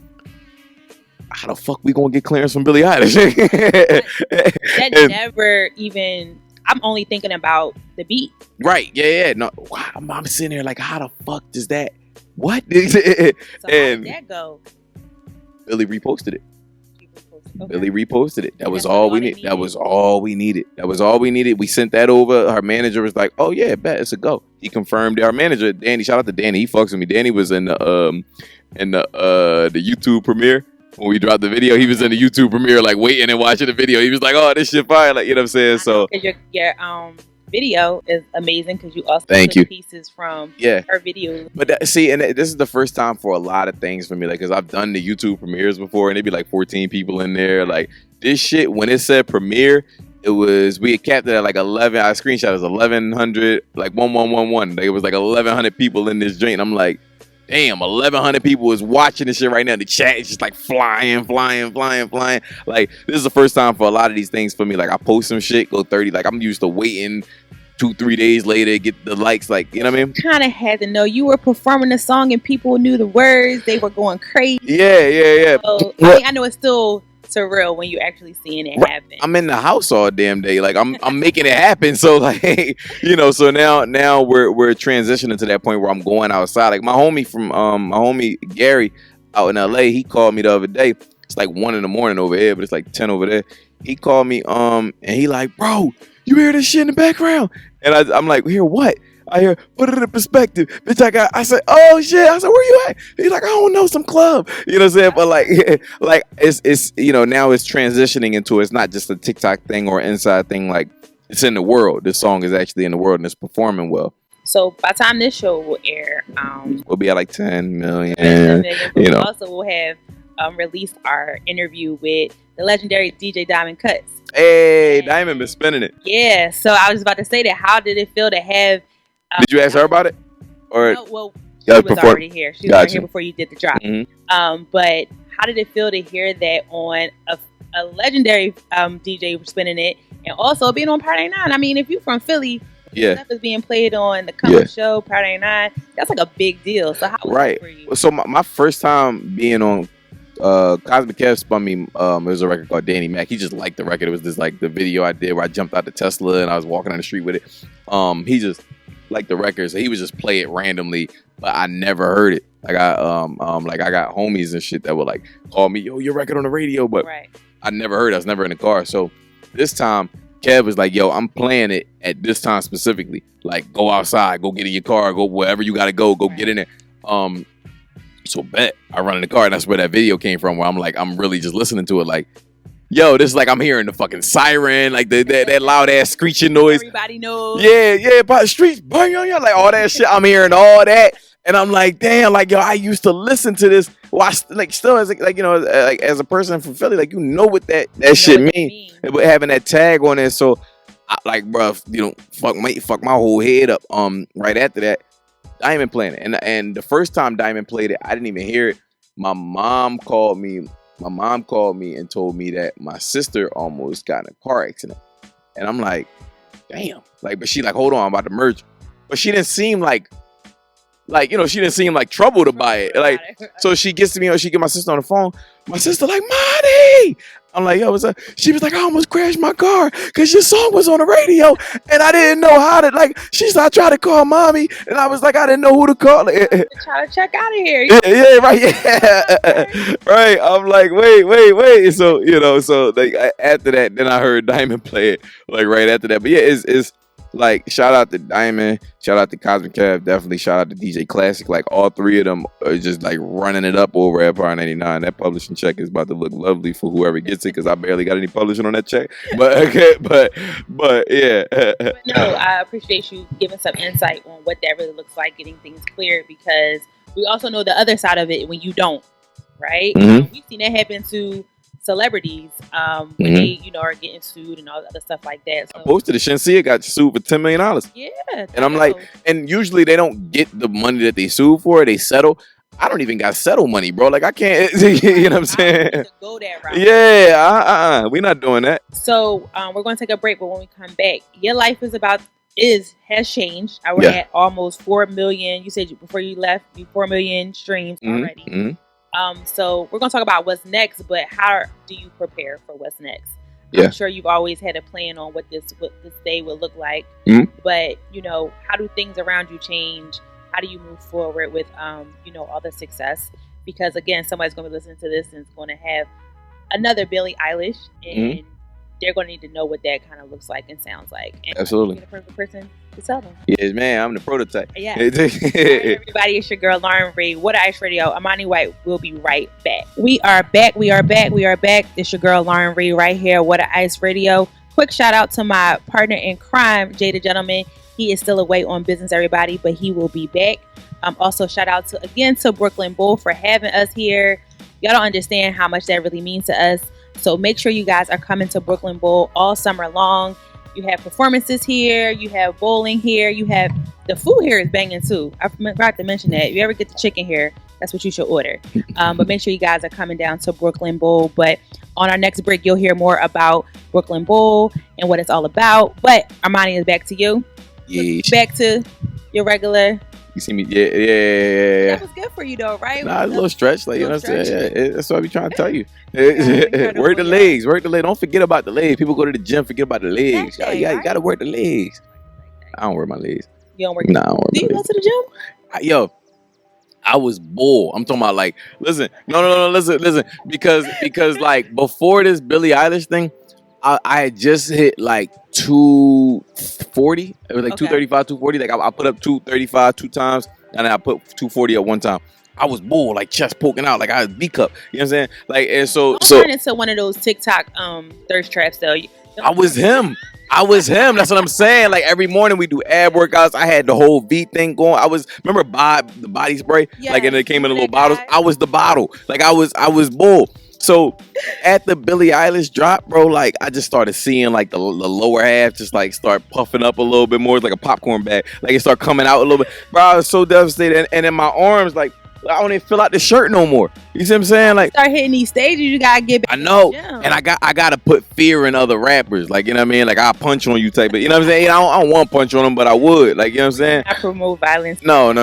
How the fuck we gonna get clearance from Billie Eilish? That never even. I'm only thinking about the beat. Right? Yeah. No, wow, I'm sitting there like, how the fuck does that? What? So how did that go? Billie reposted it. Okay. Billie reposted it. That was all we needed. That was all we needed. We sent that over. Our manager was like, "Oh yeah, bet it's a go." He confirmed. Our manager, Danny. Shout out to Danny. He fucks with me. Danny was in the YouTube premiere. When we dropped the video, he was in the YouTube premiere, like waiting and watching the video. He was like, "Oh, this shit fire!" Like, you know what I'm saying? So your video is amazing, because you also took pieces from her video. But this is the first time for a lot of things for me, like, because I've done the YouTube premieres before, and it'd be like 14 people in there. Like, this shit, when it said premiere, we had capped it at like 11. I screenshot it was 1100, like 1111. Like, it was like 1100 people in this joint. I'm like, damn, 1,100 people is watching this shit right now. The chat is just like flying. Like, this is the first time for a lot of these things for me. Like, I post some shit, go 30. Like, I'm used to waiting 2-3 days later, get the likes. Like, you know what I mean? Kind of had to know you were performing the song and people knew the words. They were going crazy. Yeah. So, I know it's still surreal when you actually seeing it happen. I'm in the house all damn day, like I'm making it happen. So like, so now we're transitioning to that point where I'm going outside. Like my homie Gary out in LA, he called me the other day. It's like 1 a.m. over here, but it's like 10 over there. He called me and he like, "Bro, you hear this shit in the background?" And I'm like, "Hear what?" I hear, "Put it in perspective, bitch." I said, "Oh shit." I said, "Where you at?" He's like, "I don't know, some club." You know what I'm saying? But like it's now it's transitioning into, it's not just a TikTok thing or inside thing. Like, it's in the world. This song is actually in the world and it's performing well. So by the time this show will air, we'll be at like 10 million. 10 million, but You we know, also will have released our interview with the legendary DJ Diamond Cuts. hey, Diamond been spinning it. Yeah, so I was about to say that. How did it feel to have? Did you ask her about it? Or no, well, she was already here. She was already here before you did the drop. Mm-hmm. But how did it feel to hear that on a legendary DJ spinning it, and also being on Power 99? I mean, if you're from Philly, stuff is being played on the Come Show, Power 99. That's like a big deal. So how was it for you? So my first time being on Cosmic Kev spun me. It was a record called Danny Mac. He just liked the record. It was this like the video I did where I jumped out the Tesla and I was walking on the street with it. He just liked the record, so he would just play it randomly, but I never heard it. I got I got homies and shit that would like call me, yo, your record on the radio, but I never heard it. I was never in the car. So this time Kev was like, yo, I'm playing it at this time specifically. Like, go outside, go get in your car, go wherever you gotta go get in there. So bet I run in the car, and that's where that video came from, where I'm like, I'm really just listening to it like, yo, this is like I'm hearing the fucking siren, like that loud ass screeching noise. Everybody knows. Yeah, by the streets, like all that shit. I'm hearing all that, and I'm like, damn, like yo, I used to listen to this. Well, like still as like like as a person from Philly, like what that shit mean. But having that tag on it, so like, bro, fuck my whole head up. Right after that, Diamond playing it, and the first time Diamond played it, I didn't even hear it. My mom called me and told me that my sister almost got in a car accident. And I'm like, damn. Like, but she like, hold on, I'm about to merge. But she didn't seem like she didn't seem like troubled about it. Like, so she gets to me, or she get my sister on the phone. My sister like, Monty. I'm like, yo, what's up? She was like, I almost crashed my car because your song was on the radio and I didn't know how to, like, she said, I tried to call mommy and I was like, I didn't know who to call. Try to check out of here. Right. I'm like, wait. So, so like after that, then I heard Diamond play it, like right after that. But yeah, it's like, shout out to Diamond, shout out to Cosmic Kev, definitely shout out to DJ Classic. Like, all three of them are just like running it up over at Power 99. That publishing check is about to look lovely for whoever gets it, because I barely got any publishing on that check. But okay, but yeah. But no, I appreciate you giving some insight on what that really looks like, getting things cleared, because we also know the other side of it when you don't, right? Mm-hmm. We've seen that happen to celebrities when they are getting sued and all the other stuff like that. So, I posted it. Shensia got sued for $10 million. Yeah, and I'm like, and usually they don't get the money that they sued for. They settle. I don't even got settle money, bro. Like, I can't. You know what I'm saying? To go that route. Yeah, we're not doing that. So we're going to take a break, but when we come back, your life has changed. I was at almost 4 million. You said before you left, 4 million streams already. Mm-hmm. So we're going to talk about what's next, but how do you prepare for what's next? I'm sure you've always had a plan on what this day will look like, but how do things around you change? How do you move forward with all the success? Because again, somebody's going to be listening to this and is going to have another Billie Eilish, and they're going to need to know what that kind of looks like and sounds like. And absolutely, the perfect person to tell them. Yes, man, I'm the prototype. Yeah. Hi, everybody, it's your girl Lauren Reed. What Ice Radio. Armani White will be right back. We are back. It's your girl Lauren Reed right here. What Ice Radio. Quick shout out to my partner in crime, Jay the Gentleman. He is still away on business, everybody, but he will be back. Also, shout out to Brooklyn Bull for having us here. Y'all don't understand how much that really means to us. So make sure you guys are coming to Brooklyn Bowl all summer long. You have performances here. You have bowling here. You have the food here is banging too. I forgot to mention that. If you ever get the chicken here, that's what you should order. But make sure you guys are coming down to Brooklyn Bowl. But on our next break, you'll hear more about Brooklyn Bowl and what it's all about. But Armani is back to you. Yeah. Back to your regular. You see me? Yeah. That was good for you though, right? Nah, a little stretch. Like, you know what I'm saying? Yeah, that's what I be trying to tell you. Work the legs. Don't forget about the legs. People go to the gym, forget about the legs. You got to work the legs. I don't work my legs. You don't work? Nah, I don't work Do you go to the gym? I was bored. I'm talking about like, listen. No, listen. Because like before this Billie Eilish thing, I had just hit like 240. It was like 235, 240. Like I put up 235 two times, and then I put 240 at one time. I was bored, like chest poking out, like I was B cup. You know what I'm saying? Like, and so turn into one of those TikTok thirst traps though. I was him. I was him. That's what I'm saying. Like every morning we do ab workouts. I had the whole V thing going. I was remember the body spray, like and it came in the little bottles. I was the bottle. Like I was bull. So at the Billie Eilish drop, bro, like I just started seeing like the lower half just like start puffing up a little bit more. It's like a popcorn bag. Like it started coming out a little bit. Bro, I was so devastated. And in my arms, like I don't even fill out the shirt no more. You see what I'm saying? Like start hitting these stages, you gotta get back. I know, and I gotta put fear in other rappers. Like you know what I mean? Like I'll punch on you type of. You know what I'm saying? I don't want to punch on them, but I would. Like you know what I'm saying? I promote violence. No.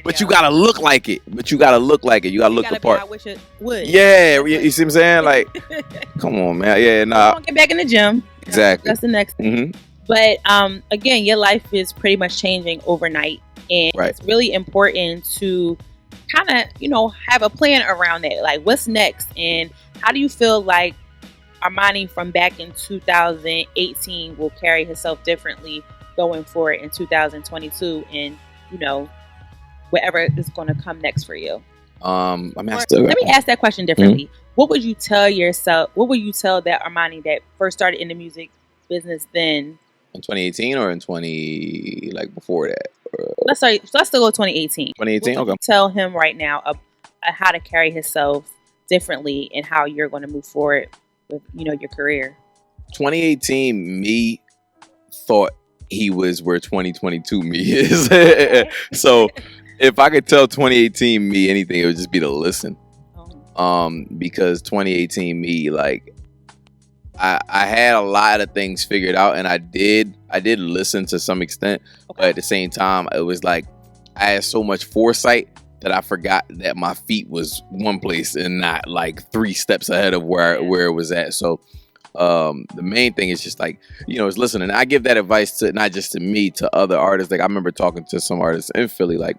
But you gotta look like it. You gotta look the part. I wish it would. Yeah, you see what I'm saying? Like, come on, man. Yeah, nah. Don't get back in the gym. Exactly. That's the next thing. Mm-hmm. But again, your life is pretty much changing overnight. And it's really important to kind of, have a plan around that. Like, what's next? And how do you feel like Armani from back in 2018 will carry himself differently going forward in 2022 and, whatever is going to come next for you? Let me ask that question differently. Mm-hmm. What would you tell yourself? What would you tell that Armani that first started in the music business then? In 2018 or in before that? Let's still go 2018. 2018, okay. Tell him right now how to carry himself differently and how you're going to move forward with your career. 2018 me thought he was where 2022 me is. So if I could tell 2018 me anything, it would just be to listen. Because 2018 me, like I had a lot of things figured out, and I did listen to some extent, but at the same time, it was like I had so much foresight that I forgot that my feet was one place and not like 3 steps ahead of where it was at. So the main thing is just like, is listening. I give that advice to not just to me, to other artists. Like I remember talking to some artists in Philly, like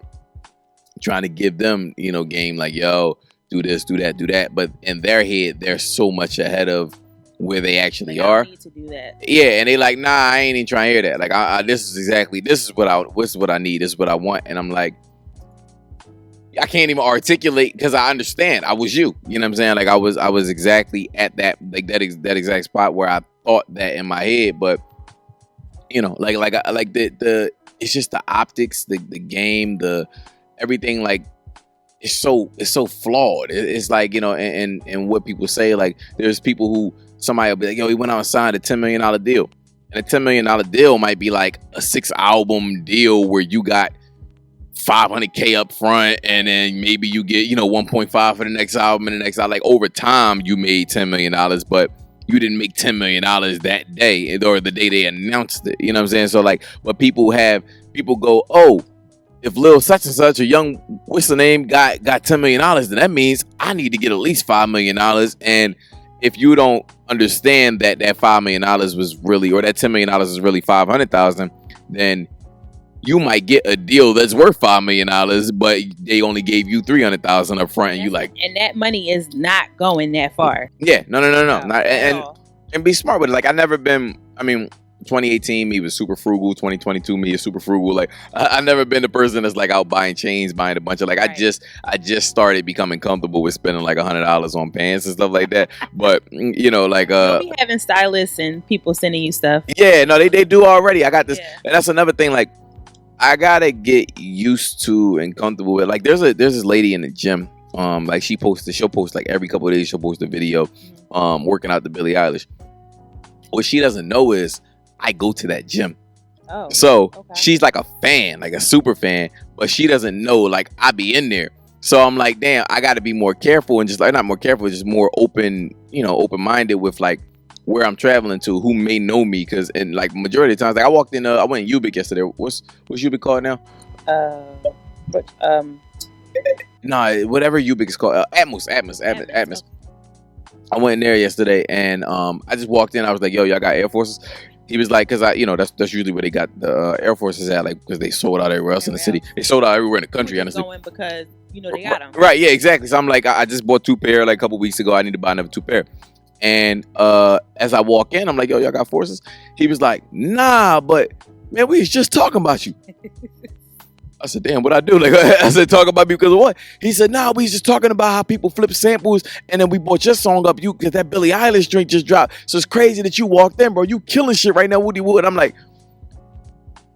trying to give them, game, like, yo, do this, do that, do that. But in their head, they're so much ahead of where they actually are. Need to do that. Yeah, and they like, nah, I ain't even trying to hear that. Like, this is what I need. This is what I want. And I'm like, I can't even articulate because I understand. I was you. You know what I'm saying? Like I was exactly at that that exact spot where I thought that in my head. But like the it's just the optics, the game, the everything. Like it's so flawed. It's like and what people say. Like there's people who. Somebody will be like, yo, he went out and signed a $10 million deal. And a $10 million deal might be like a 6-album deal where you got $500K up front and then maybe you get, 1.5 for the next album and the next album. Like over time, you made $10 million, but you didn't make $10 million that day or the day they announced it. You know what I'm saying? So like, but people go, oh, if Lil such and such or young, what's the name, got $10 million, then that means I need to get at least $5 million. And if you don't understand that $5 million was really, or that $10 million is really 500,000, then you might get a deal that's worth $5 million, but they only gave you 300,000 up front, and you like, and that money is not going that far. Yeah, no, not, and be smart with it. Like 2018 me was super frugal. 2022 me is super frugal. Like I've never been the person that's like out buying chains, buying a bunch of like. Right. I just started becoming comfortable with spending like $100 on pants and stuff like that. But like you'll be having stylists and people sending you stuff. Yeah, no, they do already. I got this, and that's another thing. Like I gotta get used to and comfortable with. Like there's this lady in the gym. Like she'll post like every couple of days. She'll post a video, working out the Billie Eilish. What she doesn't know is I go to that gym. Oh, so she's like a fan, like a super fan, but she doesn't know like I be in there. So I'm like, damn, I got to be more careful and just like not more careful, just more open, open-minded with like where I'm traveling to, who may know me, because in like majority of the times, like I went in Ubik yesterday. What's Ubik called now? Nah, whatever Ubik is called, Atmos. I went in there yesterday and I just walked in. I was like, yo, y'all got Air Forces? He was like, because that's usually where they got the Air Forces at, like because they sold out everywhere else in the city. They sold out everywhere in the country, honestly. Going because they got them. Right, yeah, exactly. So I'm like, I just bought 2 pair like a couple weeks ago. I need to buy another 2 pair. And as I walk in, I'm like, yo, y'all got forces? He was like, nah, but man, we was just talking about you. I said, damn, what I do? Like, I said, talk about me because of what? He said, nah, we was just talking about how people flip samples, and then we brought your song up. You because that Billie Eilish drink just dropped. So it's crazy that you walked in, bro. You killing shit right now, Woody Wood. I'm like,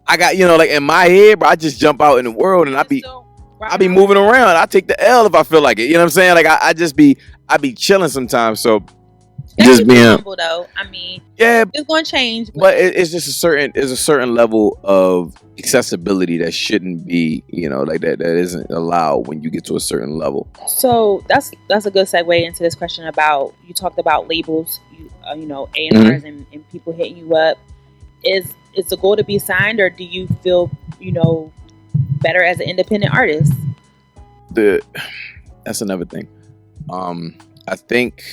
I got, like in my head, bro, I just jump out in the world and I be moving around. I take the L if I feel like it. You know what I'm saying? Like I be chilling sometimes. So just being humble though. I mean, yeah, it's going to change, but it's just a certain level of accessibility that shouldn't be, like that isn't allowed when you get to a certain level. So that's a good segue into this question about, you talked about labels, A&Rs and people hitting you up. Is the goal to be signed, or do you feel, better as an independent artist? That's another thing. I think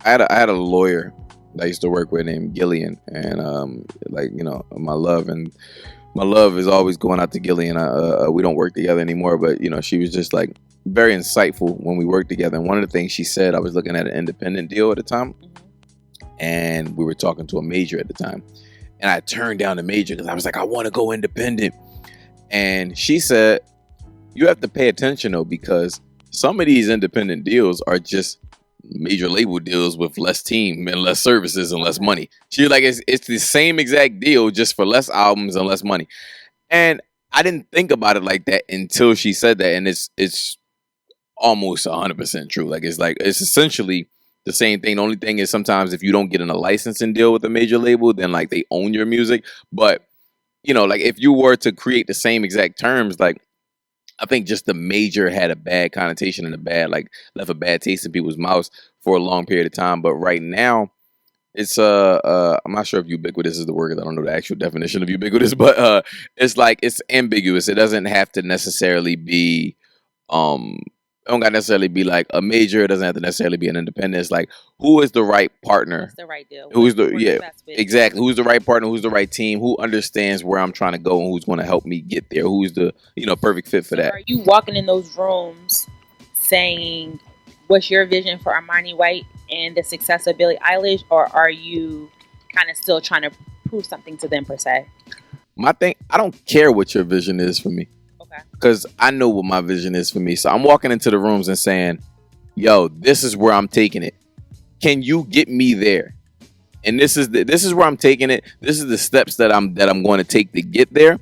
I had a lawyer that I used to work with named Gillian, and my love is always going out to Gillian. We don't work together anymore, but she was just like very insightful when we worked together. And one of the things she said, I was looking at an independent deal at the time, and we were talking to a major at the time, and I turned down the major because I was like, I want to go independent. And she said, you have to pay attention though, because some of these independent deals are just major label deals with less team and less services and less money. She was like, it's the same exact deal, just for less albums and less money. And I didn't think about it like that until she said that, and it's almost 100% true. Like it's essentially the same thing. The only thing is sometimes if you don't get in a licensing deal with a major label, then like they own your music. But like if you were to create the same exact terms, like I think just the major had a bad connotation and left a bad taste in people's mouths for a long period of time. But right now, it's I'm not sure if ubiquitous is the word, 'cause I don't know the actual definition of ubiquitous, but it's like it's ambiguous. It doesn't have to necessarily be it don't gotta necessarily be like a major. It doesn't have to necessarily be an independent. It's like, who is the right partner? What's the right deal? Exactly. Who's the right partner? Who's the right team? Who understands where I'm trying to go and who's going to help me get there? Who's the perfect fit for that? Are you walking in those rooms saying, "What's your vision for Armani White and the success of Billie Eilish," or are you kind of still trying to prove something to them per se? My thing, I don't care what your vision is for me. Because I know what my vision is for me. So I'm walking into the rooms and saying, yo, this is where I'm taking it. Can you get me there? And this is where I'm taking it. This is the steps that I'm going to take to get there.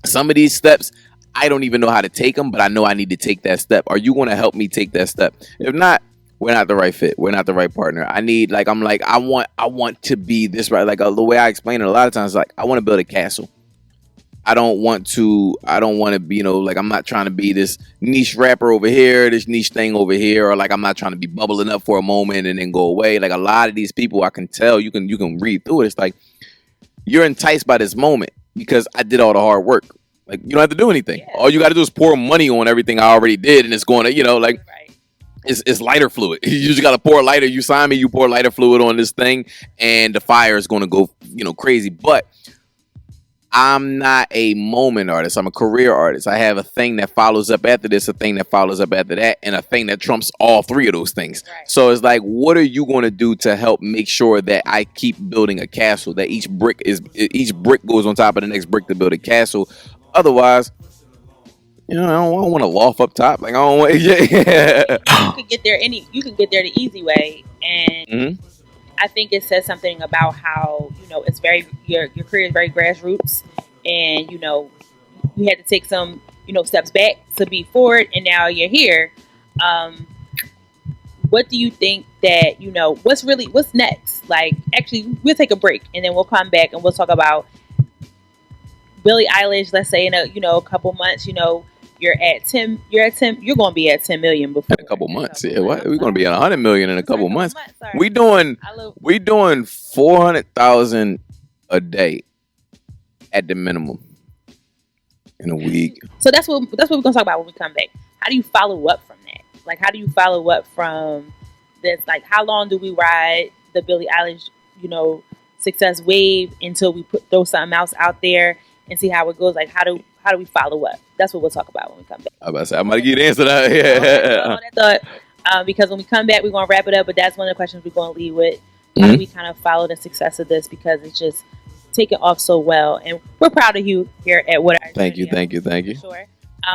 Some of these steps, I don't even know how to take them, but I know I need to take that step. Are you going to help me take that step? If not, we're not the right fit. We're not the right partner. I want to be this right. Like the way I explain it a lot of times, like I want to build a castle. I don't want to be, like I'm not trying to be this niche rapper over here, this niche thing over here, or like I'm not trying to be bubbling up for a moment and then go away. Like a lot of these people, I can tell, you can read through it. It's like you're enticed by this moment because I did all the hard work. Like you don't have to do anything. Yeah. All you got to do is pour money on everything I already did, and it's going to, right. It's lighter fluid. You just got to pour lighter. You sign me, you pour lighter fluid on this thing, and the fire is going to go, crazy. But I'm not a moment artist. I'm a career artist. I have a thing that follows up after this, a thing that follows up after that, and a thing that trumps all three of those things. Right. So it's like, what are you going to do to help make sure that I keep building a castle, that each brick goes on top of the next brick to build a castle? Otherwise, I don't want to loft up top. Like I don't want. Yeah. You can get there the easy way, and I think it says something about how it's very your career is very grassroots, and you had to take some steps back to be forward, and now you're here. What do you think that what's next? Like, actually, we'll take a break and then we'll come back and we'll talk about Billie Eilish. Let's say in a couple months, you're at 10. You're going to be at 10 million before in a couple months. Yeah, what? We're going to be at 100 million in a couple months. We doing 400,000 a day at the minimum in a week. So that's what we're going to talk about when we come back. How do you follow up from that? Like, how do you follow up from this? Like, how long do we ride the Billie Eilish, success wave until we throw something else out there and see how it goes? Like, how do we follow up? That's what we'll talk about when we come back. I'm about to say, I might get the answer to that. Yeah. That thought, because when we come back, we're going to wrap it up. But that's one of the questions we're going to leave with. How do we kind of follow the success of this? Because it's just taken off so well. And we're proud of you here at What I Thank you. Sure.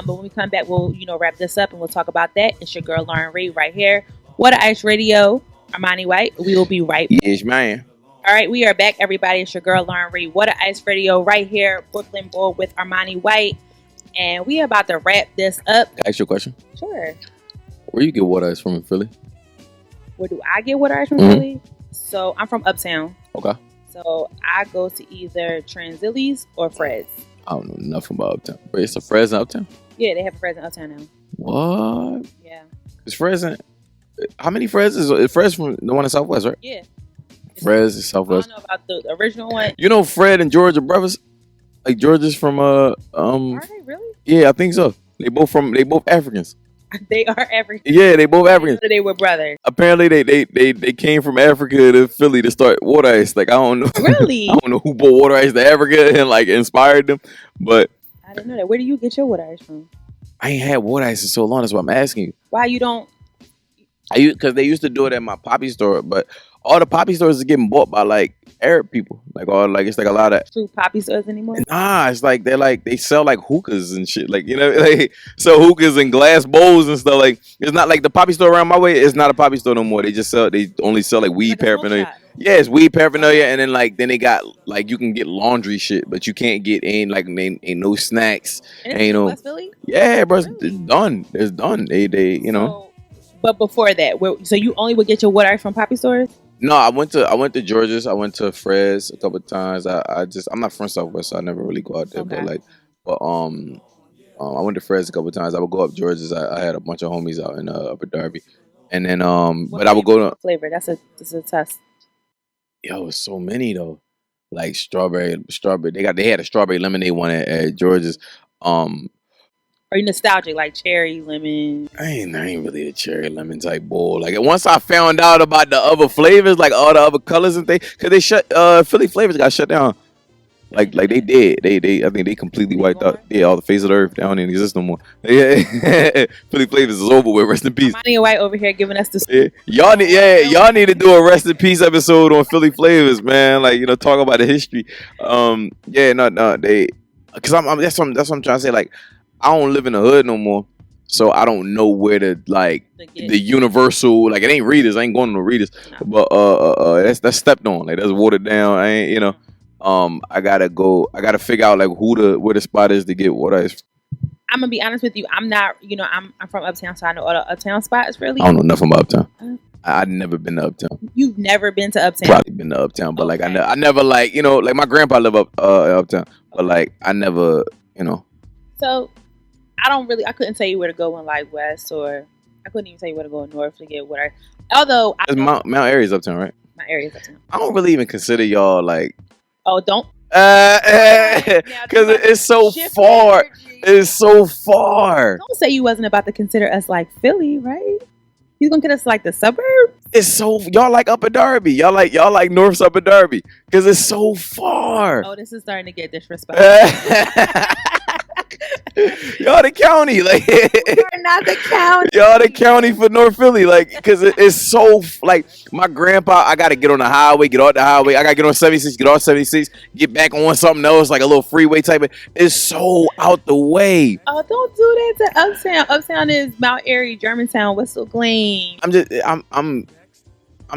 But when we come back, we'll wrap this up and we'll talk about that. It's your girl Lauren Reed right here. What a Ice Radio, Armani White. We will be right back. Yes, man. All right, we are back, everybody. It's your girl Lauren Reed. What a Ice Radio right here, Brooklyn Bull with Armani White, and we are about to wrap this up. Can I ask you a question? Sure. Where you get water ice from in Philly? Where do I get water ice from Philly? So I'm from Uptown. Okay. So I go to either Transilli's or Fred's. I don't know nothing about Uptown. Wait, it's a Fred's in Uptown? Yeah, they have a Fred's in Uptown now. What? Yeah. Is Fred's in... How many Fred's is Fred's from the one in Southwest, right? Yeah. Fred's is Southwest. I don't know about the original one. You know Fred and George are brothers? Like George is from Are they really? Yeah, I think so. They both Africans. They are African. Yeah, they both Africans. They were brothers. Apparently they came from Africa to Philly to start water ice. Like I don't know. Really? I don't know who brought water ice to Africa and like inspired them. But I didn't know that. Where do you get your water ice from? I ain't had water ice in so long. That's why I'm asking you. Why you don't? Because they used to do it at my poppy store, but all the poppy stores are getting bought by like Arab people. Like all like it's like a lot of True poppy stores anymore? Nah, it's like they sell like hookahs and shit. Like, you know, they sell hookahs and glass bowls and stuff. Like it's not like the poppy store around my way. It's not a poppy store no more. They only sell like weed Like a paraphernalia. smoke shop. Yeah, it's weed paraphernalia, and then they got like you can get laundry shit, but you can't get ain't no snacks. And it's Ain't in no West Philly? yeah, bro. Really? It's done. It's done. They you know. But before that, so you only would get your water ice from poppy stores? No, I went to George's. I went to Fred's a couple of times. I'm not from Southwest, so I never really go out there. Okay. But I went to Fred's a couple of times. I would go up George's. I had a bunch of homies out in Upper Darby, and then but I would go to flavor. That's a test. yo. So many though, like strawberry. They had a strawberry lemonade one at George's. Are you nostalgic, like cherry, lemon? I ain't really a cherry lemon type bowl. Like once I found out about the other flavors, like all the other colors and things, because they shut Philly Flavors got shut down. Like they did. They I think they completely wiped out. Yeah, all the face of the earth. They don't even exist no more. Yeah, Philly Flavors is over with. Rest in peace. Armani White over here giving us the y'all need to do a rest in peace episode on Philly Flavors, man. Like talk about the history. They because that's what I'm trying to say. Like I don't live in the hood no more, so I don't know where to like the universal. Like it ain't Readers. I ain't going to no Readers, but that's stepped on. Like that's watered down. I ain't I gotta figure out like where the spot is to get water ice. I'm gonna be honest with you. I'm not. I'm from Uptown, so I know all the Uptown spots. Really, I don't know nothing about Uptown. I've never been to Uptown. You've never been to Uptown? Probably been to Uptown, but like I never like like my grandpa live up Uptown, but like I never So I couldn't tell you where to go in like West, or I couldn't even tell you where to go in North to get water. Although Mount Airy's Uptown, right? My area's Uptown. I don't really even consider y'all like. Oh, don't. Because it's so far. It's so far. Don't say you wasn't about to consider us like Philly, right? You gonna get us like the suburbs? It's so y'all like Upper Darby. Y'all like North's Upper Darby because it's so far. Oh, this is starting to get disrespectful. Y'all the county, like we're not the county. Y'all the county for North Philly, like because it's so like my grandpa. I gotta get on the highway, get off the highway. I gotta get on 76, get off 76, get back on something else, like a little freeway type of. It's so out the way. Oh, don't do that to Uptown. Uptown is Mount Airy, Germantown, Whistle Glen. I'm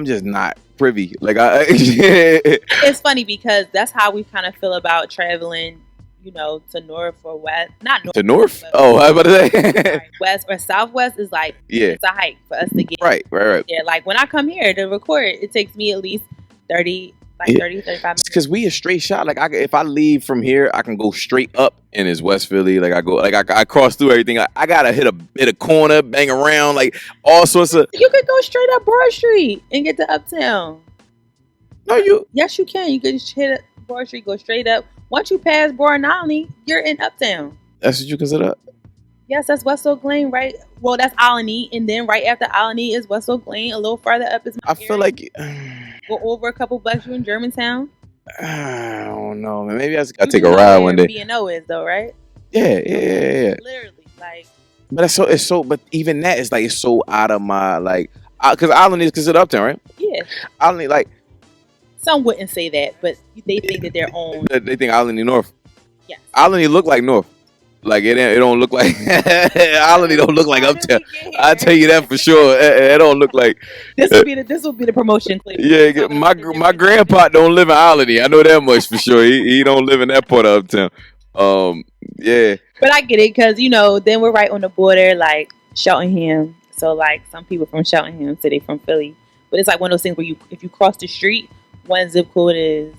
just not privy. Like It's funny because that's how we kind of feel about traveling. To north or west. Not north. To north? Oh, I was about to say. West or southwest is like, it's a hike for us to get. Right. Yeah, like when I come here to record, it takes me at least 30, 35 minutes. Because we a straight shot. Like if I leave from here, I can go straight up and it's West Philly. Like I cross through everything. I gotta hit a corner, bang around, like all sorts of. You could go straight up Broad Street and get to Uptown. No, Yes, you can. You could just hit Broad Street, go straight up. Once you pass Boronali, you're in Uptown. That's what you consider? Yes, that's West Glen, right? Well, that's Alany, and then right after Alany is West Glen. A little farther up is I feel like go over a couple blocks. You in Germantown. I don't know, man. Maybe I just gotta take a ride one day. B&O is though, right? Yeah. Literally, like. But it's so. But even that is like it's so out of my like because Alany is considered Uptown, right? Yeah. Alany like. Some wouldn't say that, but they think that they're own. They think Alany North. Yes. Alany look like North. Like it don't look like Alani don't look like How did Uptown. we get I here? tell you that for sure. It don't look like. This will be the promotion clip. Yeah, Talking my about the my different grandpa don't live in Alani. I know that much for sure. He don't live in that part of Uptown. Yeah. But I get it because then we're right on the border, like Cheltenham. So like some people from Cheltenham say they from Philly, but it's like one of those things where if you cross the street, one zip code is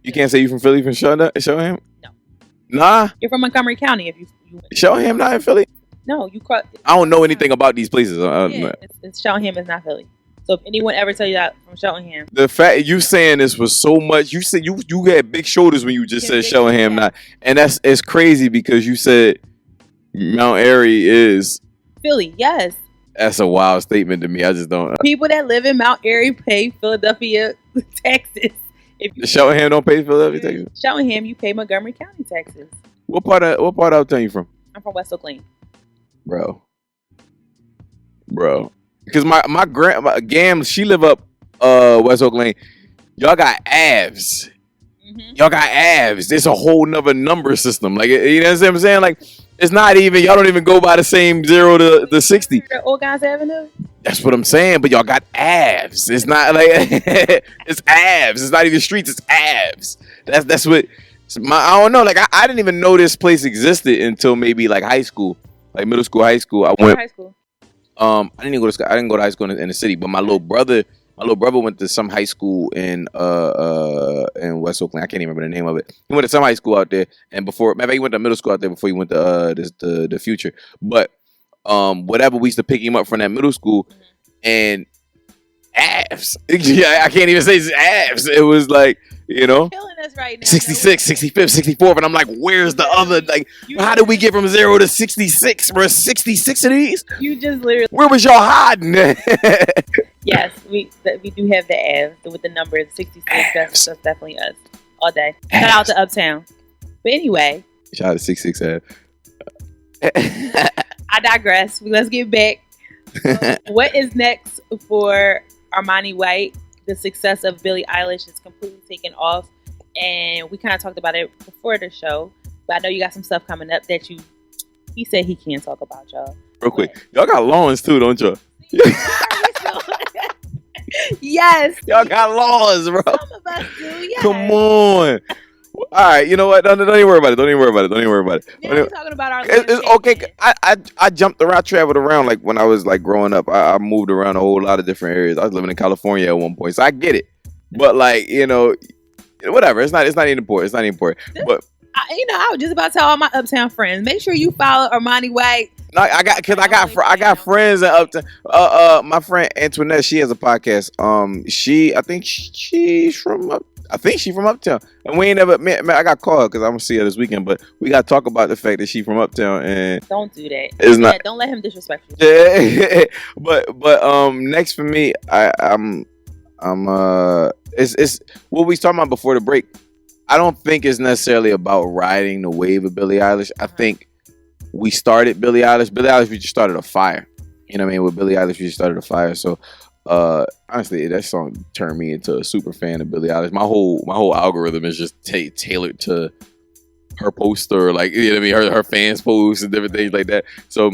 You can't say you from Philly from Showham? No. Nah. You're from Montgomery County if you Showham not in Philly? No, you cross. I don't know anything about these places. Yeah, it's Cheltenham, it's not Philly. So if anyone ever tell you that from Cheltenham, The fact you saying this was so much. You said you had big shoulders when you just said Showham not, and it's crazy because you said Mount Airy is Philly, yes. That's a wild statement to me. I just don't. People that live in Mount Airy pay Philadelphia taxes. If you Showham don't pay Philadelphia taxes. Showham, you pay Montgomery County taxes. What part of Uptown you from? I'm from West Oak Lane. Bro. Because my grandma Gam, she live up West Oak Lane. Y'all got abs. Mm-hmm. Y'all got abs. It's a whole nother number system. Like, you know what I'm saying? Like, it's not even, y'all don't even go by the same 0 to the 60. Old Guys Avenue? That's what I'm saying. But y'all got abs. It's not like it's abs. It's not even streets. It's abs. That's what. I don't know. Like, I didn't even know this place existed until maybe like high school, like middle school, high school. I went. High school. I didn't go to high school in the city, but my little brother went to some high school in West Oakland. I can't even remember the name of it. He went to some high school out there, and maybe he went to middle school out there before he went to the future. But whatever, we used to pick him up from that middle school, and abs. Yeah, I can't even say abs. It was like, killing us right now. 66, 65th, 64th, and I'm like, where's the other? Like, how did we get from 0 to 66? We're 66 of these. You just literally. Where was y'all hiding? Yes, we do have the abs with the number 66. That's definitely us all day. Shout out to Uptown. But anyway, shout out to 66 abs. I digress. Let's get back. What is next for Armani White? The success of Billie Eilish is completely taken off, and we kind of talked about it before the show. But I know you got some stuff coming up that he said he can't talk about, y'all. Real quick, y'all got lawns too, don't y'all? Yes, y'all got laws, bro. Some of us do. Yes. Come on. All right, you know what? Don't even worry about it. Don't even worry about it. Now we're talking about our. It's okay. I jumped around, traveled around. Like when I was like growing up, I moved around a whole lot of different areas. I was living in California at one point, so I get it. But like, whatever. It's not even important. It's not even important. But I was just about to tell all my Uptown friends, make sure you follow Armani White. No, I got friends in Uptown. My friend Antoinette, she has a podcast. I think she's from Uptown, and we ain't never met. I got called because I'm gonna see her this weekend, but we got to talk about the fact that she's from Uptown. And don't do that. It's not. Don't let him disrespect you. Yeah, but next for me, it's what we was talking about before the break. I don't think it's necessarily about riding the wave of Billie Eilish. I think we started Billie Eilish. We just started a fire. You know what I mean? With Billie Eilish, we just started a fire. So honestly, that song turned me into a super fan of Billie Eilish. My whole algorithm is just tailored to her poster, like, you know what I mean, her fans posts and different things like that. So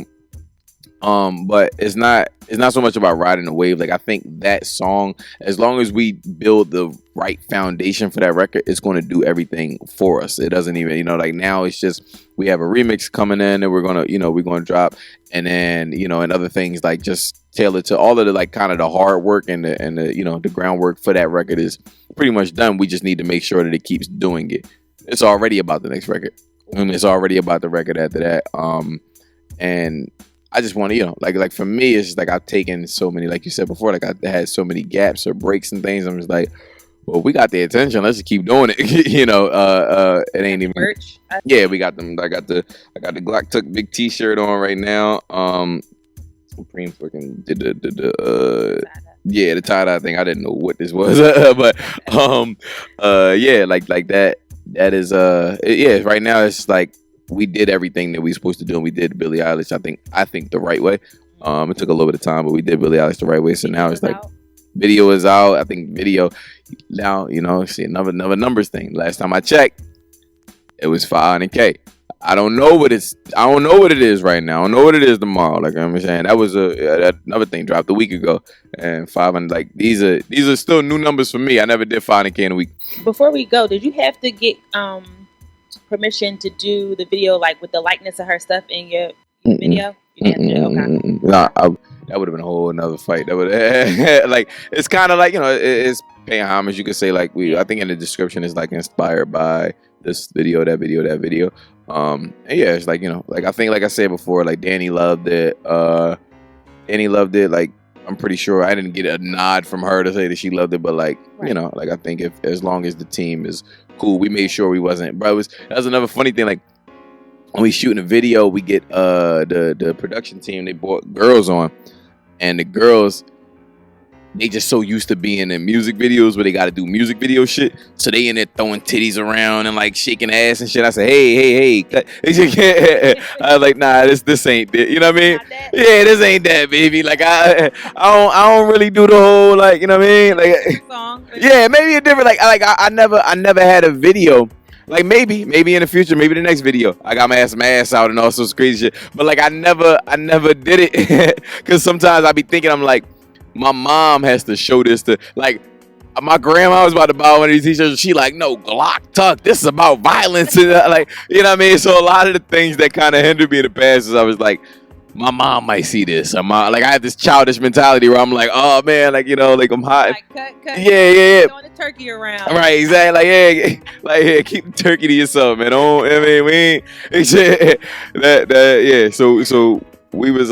but it's not so much about riding the wave. Like, I think that song, as long as we build the right foundation for that record, it's going to do everything for us. It doesn't even, like, now it's just we have a remix coming in and we're gonna drop, and then and other things like just tailored to all of the like kind of the hard work and the the groundwork for that record is pretty much done. We just need to make sure that it keeps doing it. It's already about the next record, and it's already about the record after that. And I just want to, like for me, it's just like I've taken so many, like you said before, like I had so many gaps or breaks and things. I'm just like, well, we got the attention. Let's just keep doing it. It ain't even merch. Yeah, we got them. I got the Glock Tuck big T-shirt on right now. Supreme fucking did the tie-dye thing. I didn't know what this was, but yeah, like that. That is right now it's like we did everything that we supposed to do, and we did Billie Eilish. I think the right way. It took a little bit of time, but we did Billie Eilish the right way. So now it's like video is out. I think video now, see another numbers thing. Last time I checked, it was 500K. I don't know what it is right now. I don't know what it is tomorrow. Like I'm saying, that was another thing dropped a week ago, and 500. Like these are still new numbers for me. I never did 500K in a week. Before we go, did you have to get permission to do the video like with the likeness of her stuff in your video? You didn't have to? Okay. Nah, that would have been a whole another fight. That would like it's kind of like it's paying homage. You could say like I think in the description is like inspired by this video, that video, that video. And yeah, it's like like I think like I said before, like Danny loved it. Like I'm pretty sure I didn't get a nod from her to say that she loved it, but like Right. like I think if as long as the team is cool, we made sure we wasn't. But that was another funny thing. Like when we shooting a video, we get the production team. They brought girls on, and the girls, they just so used to being in music videos where they got to do music video shit. So they in there throwing titties around and like shaking ass and shit. I said, hey. I was like, nah, this ain't it. You know what I mean? Yeah, this ain't that, baby. Like I don't really do the whole like, you know what I mean? Like, yeah, maybe a different I never had a video. Like maybe in the future, maybe the next video, I got my ass out and all sorts of crazy shit. But like I never did it because sometimes I be thinking I'm like, my mom has to show this to like my grandma was about to buy one of these t-shirts. She like, no, Glock Tuck. This is about violence and like you know what I mean. So a lot of the things that kind of hindered me in the past is I was like, my mom might see this. Like I had this childish mentality where I'm like, oh man, like like I'm hot. Like, cut. Yeah. Throwing the turkey around. Right, exactly. Like keep the turkey to yourself, man. I mean, we ain't yeah. So we was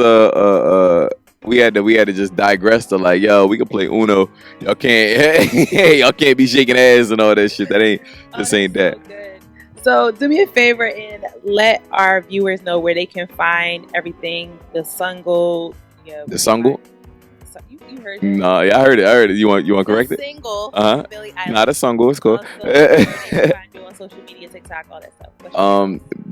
we had to just digress to like, yo, we can play Uno. Y'all can't be shaking ass and all that shit. This ain't that. So good. So do me a favor and let our viewers know where they can find everything. The single. The single? You heard it. No, yeah, I heard it. You want to correct it? Single. Billie Eilish. Not a single. It's cool. Also, they can find you on social media, TikTok, all that stuff.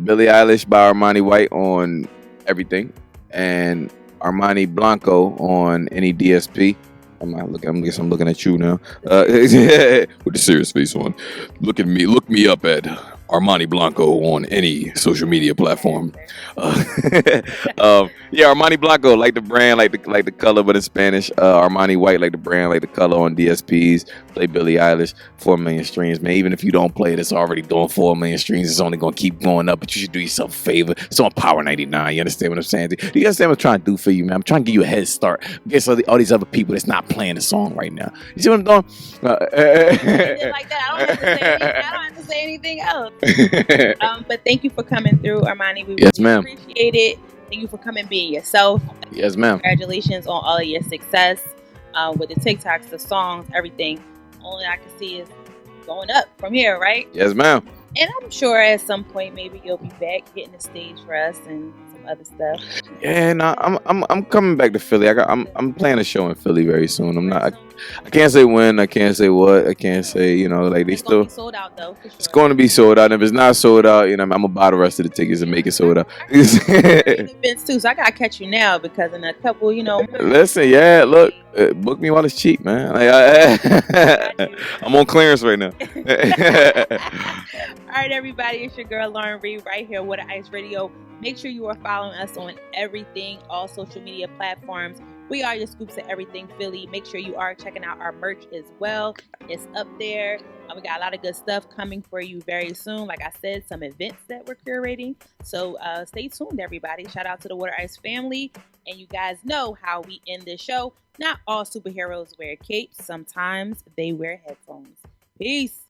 Billie Eilish by Armani White on everything, and Armani Blanco on any DSP. I'm looking at you now with the serious face on. Look me up at Armani Blanco on any social media platform. Yeah, Armani Blanco, like the brand, like the color, but in Spanish. Armani White, like the brand, like the color on DSPs. Play Billie Eilish, 4 million streams, man. Even if you don't play it, it's already doing 4 million streams. It's only gonna keep going up, but you should do yourself a favor. It's on Power 99. You understand what I'm saying? Do you understand what I'm trying to do for you, man? I'm trying to give you a head start against all these other people that's not playing the song right now. You see what I'm doing? Like that. I don't have to say anything else. But thank you for coming through, Armani. We yes, really ma'am. Appreciate it. Thank you for coming, being yourself. Yes, ma'am. Congratulations on all of your success with the TikToks, the songs, everything. Only I can see is going up from here, right? Yes, ma'am. And I'm sure at some point maybe you'll be back getting the stage for us and some other stuff. Yeah, no, I'm coming back to Philly. I'm playing a show in Philly very soon. I can't say when, I can't say what, I can't say, like they still. It's sold out though. For sure. It's going to be sold out. And if it's not sold out, I'm gonna buy the rest of the tickets and make it sold out. Events too, so I gotta catch you now because in a couple, Listen, yeah, look, book me while it's cheap, man. I'm on clearance right now. All right, everybody, it's your girl Lauren Reed right here with Ice Radio. Make sure you are following us on everything, all social media platforms. We are your scoops of everything Philly. Make sure you are checking out our merch as well. It's up there. We got a lot of good stuff coming for you very soon. Like I said, some events that we're curating. So stay tuned, everybody. Shout out to the Water Ice family. And you guys know how we end this show. Not all superheroes wear capes. Sometimes they wear headphones. Peace.